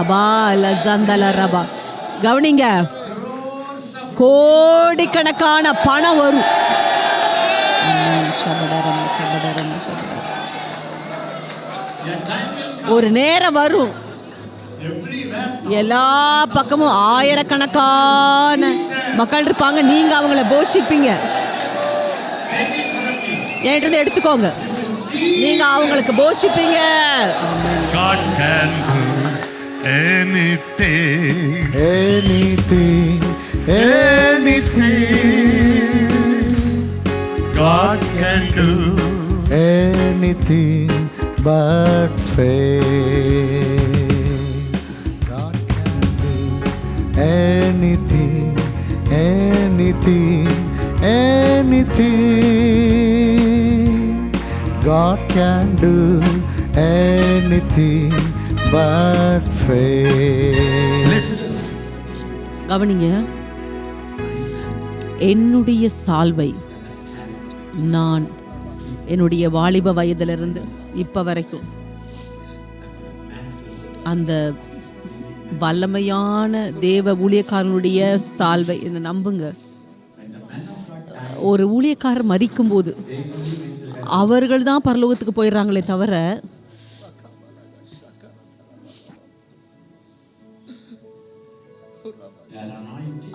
அபா லசந்தல ரபா. கவனிங்க, கோடிக்கணக்கான பணம் வரும். ஒரு நேரம் வரும், எல்லா பக்கமும் ஆயிரக்கணக்கான மக்கள் இருப்பாங்க. நீங்க அவங்கள போஷிப்பீங்க. என்கிட்ட எடுத்துக்கோங்க, நீங்க அவங்களுக்கு போஷிப்பீங்க. God can do anything, anything, anything. God can do anything but fail. God can do anything, anything, anything. God can do anything but fail. கவனிங்க, என்னுடைய சால்வை நான் என்னுடைய வாலிப வயதிலிருந்து இப்ப வரைக்கும் அந்த வல்லமையான தேவ ஊழியக்காரனுடைய சால்வை என்ன நம்புங்க. ஒரு ஊழியக்காரர் மரிக்கும் போது அவர்கள் தான் பரலோகத்துக்கு போயிடுறாங்களே தவிர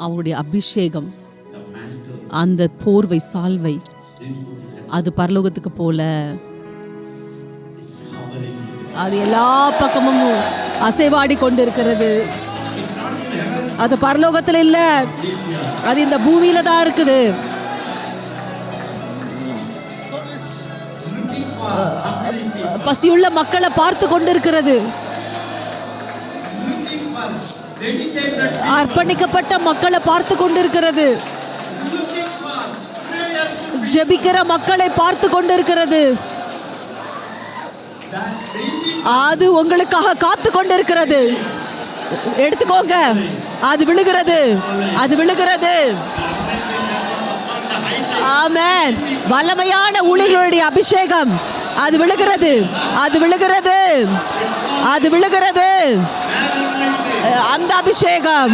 அவருடைய அபிஷேகம், அந்த போர்வை சால்வை அது பரலோகத்துக்கு போல. அது எல்லா பக்கமும் அசைவாடி கொண்டு இருக்கிறது. அது பரலோகத்துல இல்ல, அது இந்த பூமியில தான் இருக்குது. பசியுள்ள மக்களை பார்த்து கொண்டிருக்கிறது. அர்ப்பணிக்கப்பட்ட மக்களை பார்த்து கொண்டிருக்கிறது. ஜெபிக்கிற மக்களை பார்த்து கொண்டிருக்கிறது. அது உங்களுக்காக காத்து கொண்டிருக்கிறது. எடுத்துக்கோங்க. அது விழுகிறது, அது விழுகிறது. ஆமென். வல்லமையான ஊழியர்களுடைய அபிஷேகம் அது விழுகிறது, அது விழுகிறது, அது விழுகிறது. அந்த அபிஷேகம்,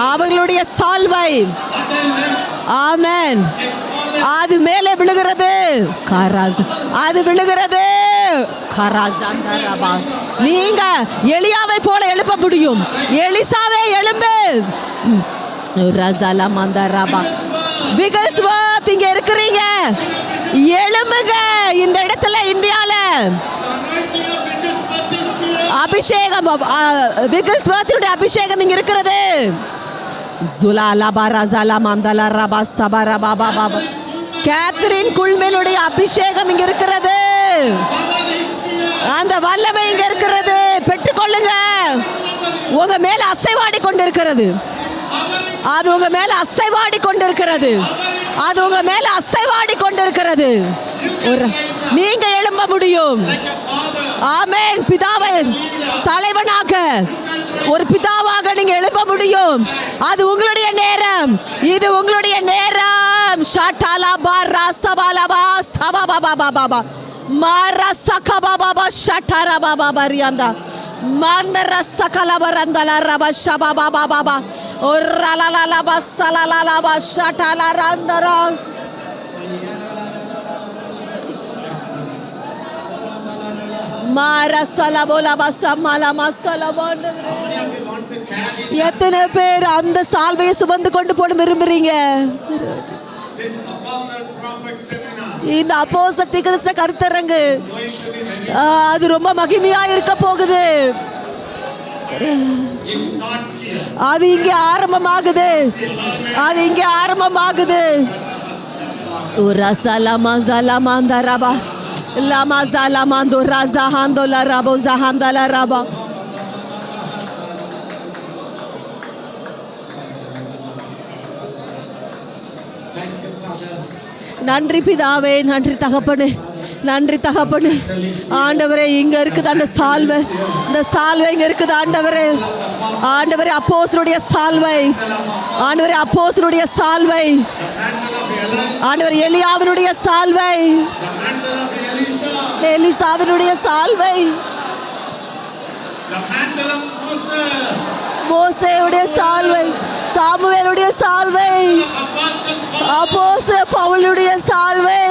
அவர்களுடைய சால்வை, ஆமென், அது மேலே விழுகிறது. அது விழுகிறது. நீங்க எலியாவை போல எழுப்ப முடியும். எலிசாவே எழும்பு. இங்க இருக்கிறீங்க, எழும்புங்க. இந்த இடத்துல இந்தியால அபிஷேகம், அபிஷேகம் இங்க இருக்கிறது. கேத்ரின் குல்மேலுடைய அபிஷேகம் இங்க இருக்கிறது. அந்த வல்லமை இங்க இருக்கிறது. பெற்றுக்கொள்ளுங்க. உங்க மேல அசைவாடி கொண்டிருக்கிறது. அது உங்க மேல அசைவாடி கொண்டிருக்கிறது. அது உங்க மேல அசைவாடி கொண்டிருக்கிறது. நீங்க எழும்ப முடியும். ஆமென். பிதாவை தலைவனாக, ஒரு பிதாவாக நீங்க எழும்ப முடியும். அது உங்களுடைய நேரம். இது உங்களுடைய நேரம். ஷாட்டாலாபா ராசபாலாபா சபாபாபாபாபா மாரசகபாபாபா ஷட்டாராபாபா ரியாந்தா மந்தரசகலபரந்தல ரப ஷபாபாபாபா ஒரலலலபா சலலலபா ஷட்டாலாரந்தரா மாரசலபோலபா சமலமா சலபோன். எத்தனை பேர் அந்த சால்வையை சுமந்து கொண்டு போட விரும்புறீங்க? இந்த அப்போஸ்தல தீர்க்கதரிசன கருத்தரங்கு அது ரொம்ப மகிமையா இருக்க போகுது. அது இங்கே ஆரம்பமாகுது. அது இங்கே ஆரம்பமாகுது. ரசலமா ஜலமாந்த ரபா லமா ஜலமாந்தோ ரஸஹாந்தோ லரபோ ஜஹாந்தல ரபா. நன்றி பிதாவே, நன்றி தகப்பனே, நன்றி தகப்பனே. ஆண்டவரே, இங்க இருக்குது அந்த சால்வை. இந்த சால்வை இங்க இருக்குது ஆண்டவரே. ஆண்டவரே, அப்போஸ்தலருடைய சால்வை. ஆண்டவரே, அப்போஸ்தலருடைய சால்வை. ஆண்டவர் எலியாவினுடைய சால்வை, எலிசாவினுடைய சால்வை, மோசேயுடைய சால்வை, சாமுவேலுடைய சால்வை, அப்போஸ்தலர் பவுலுடைய சால்வை.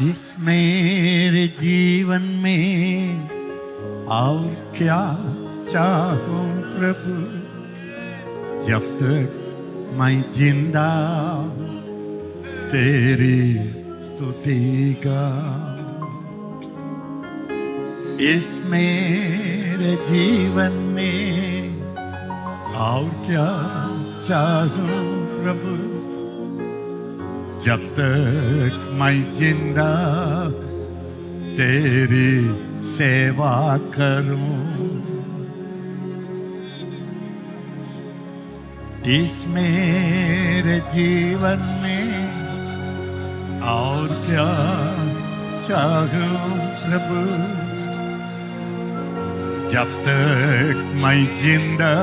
इस मेरे जीवन में और क्या चाहूं प्रभु, जब तक मैं जिंदा तेरी स्तुति गाऊं। इस मेरे जीवन में और क्या चाहूं प्रभु, जब तक मैं जिंदा तेरी सेवा करूं। इस मेरे जीवन में और क्या चाहूं प्रभु, जब तक मैं जिंदा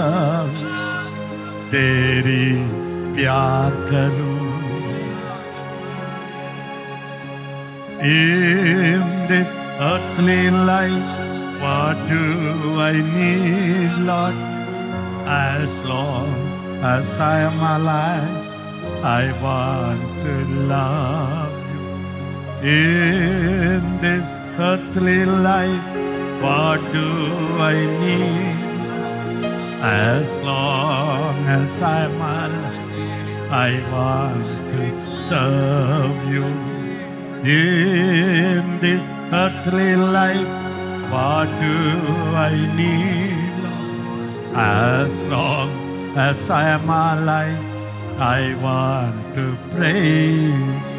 तेरी प्यार करूं। In this earthly life, what do I need, Lord? As long as I am alive, I want to love you. In this earthly life, what do I need? As long as I am alive, I want to serve you. In this earthly life, what do I need? As long as I am alive, I want to praise you.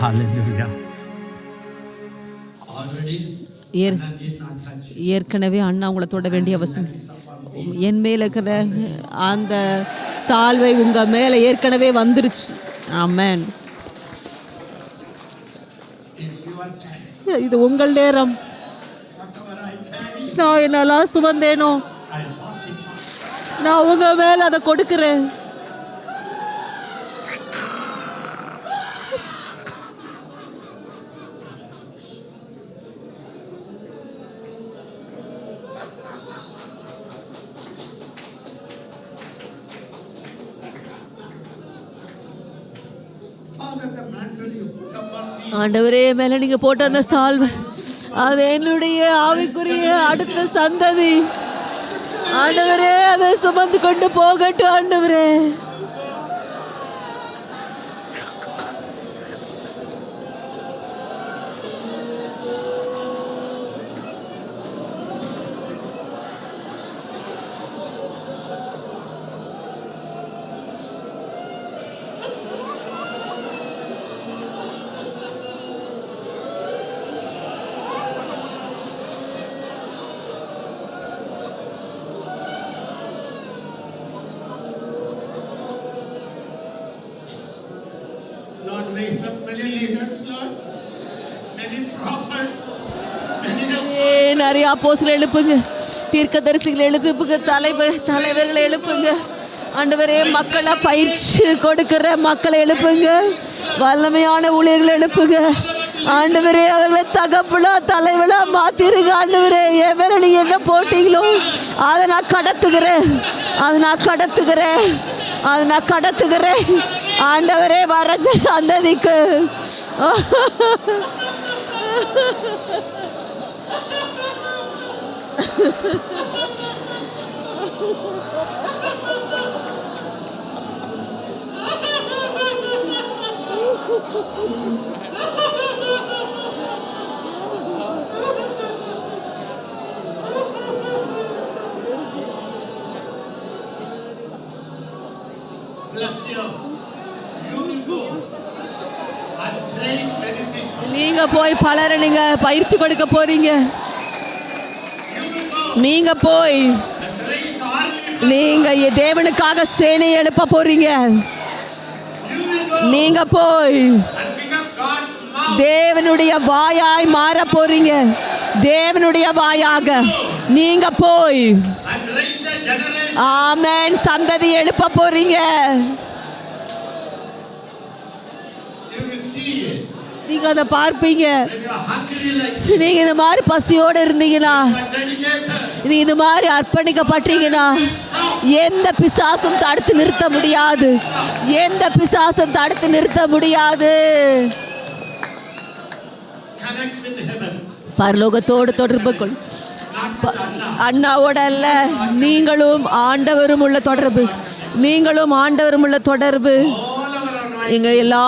Hallelujah. Already, ஏற்- ஏற்கனவே அண்ணா உங்களை தொட வேண்டிய அவசியம். என் மேல இருக்கிற அந்த சால்வை உங்க மேல ஏற்கனவே வந்துருச்சு. ஆமென். இது உங்கள் நேரம். நான் என்னெல்லாம் சுமந்தேனோ நான் உங்க மேல அதை கொடுக்கிறேன். ஆண்டவரே, மேல நீங்க போட்ட அந்த சால்வை அது என்னுடைய ஆவிக்குரிய அடுத்த சந்ததி ஆண்டவரே அதை சுமந்து கொண்டு போகட்டும். ஆண்டவரே, Lord, raise up many leaders, Lord, many prophets, many நிறைய அப்போஸ்தலரை எழுப்புங்க, தீர்க்கதரிசிகளை எழுப்புங்க, தலைவர்களை எழுப்புங்க. ஆண்டவரே, மக்களை பயிற்சி கொடுக்கிற மக்களை எழுப்புங்க, வல்லமையான ஊழியர்களை எழுப்புங்க. ஆண்டவரே, அவர்களை தகப்பலா தலைவலா மாத்திருங்க. ஆண்டவரே, என் மேல நீங்க என்ன போட்டீங்களோ அதை நான் கடத்துகிறேன், அதை நான் கடத்துகிறேன். ஆண்டவரே, வர சந்ததிக்கு bless you. You will go and train many people. நீங்க போய் பலரை நீங்க பயிற்சி கொடுக்க போறீங்க. நீங்க போய் நீங்க தேவனுக்காக சேனை எழுப்ப போறீங்க. நீங்க போய் தேவனுடைய வாயாய் மாற போறீங்க. தேவனுடைய வாயாக நீங்க போய் and raise a generation. ஆமென் சந்ததி எழுப்ப போறீங்க. You will see it. நீங்க அதை பார்ப்பீங்க. When you are hungry like நீங்க இந்த மாதிரி பசியோட இருந்தீங்கன்னா, you are dedicated. நீ இந்த மாதிரி அர்ப்பணிக்கப்பட்டீங்கன்னா, எந்த பிசாசும் தடுத்து நிறுத்த முடியாது. எந்த பிசாசும் தடுத்து நிறுத்த முடியாது. Connect with heaven. பரலோகத்தோடு தொடர்பு கொள். அண்ணாவோட அல்ல, நீங்களும் ஆண்டவரும் உள்ள தொடர்பு. நீங்களும் ஆண்டவரும் உள்ள தொடர்பு. All our anointing. எங்க எல்லா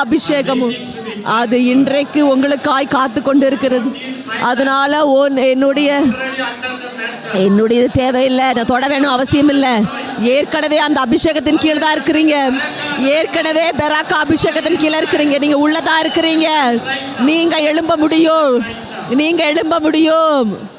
அபிஷேகமும் அது இன்றைக்கு உங்களுக்காய் காத்து கொண்டு இருக்கிறது. அதனால என்னுடைய Already under the mantle. என்னுடைய தேவையில்லை, நான் தொட வேணும் அவசியம் இல்லை. ஏற்கனவே அந்த அபிஷேகத்தின் கீழே தான் இருக்கிறீங்க. ஏற்கனவே பெராக்கா அபிஷேகத்தின் கீழே இருக்கிறீங்க. நீங்க உள்ளதா இருக்கிறீங்க. நீங்க எழும்ப முடியும். நீங்க எழும்ப முடியும்.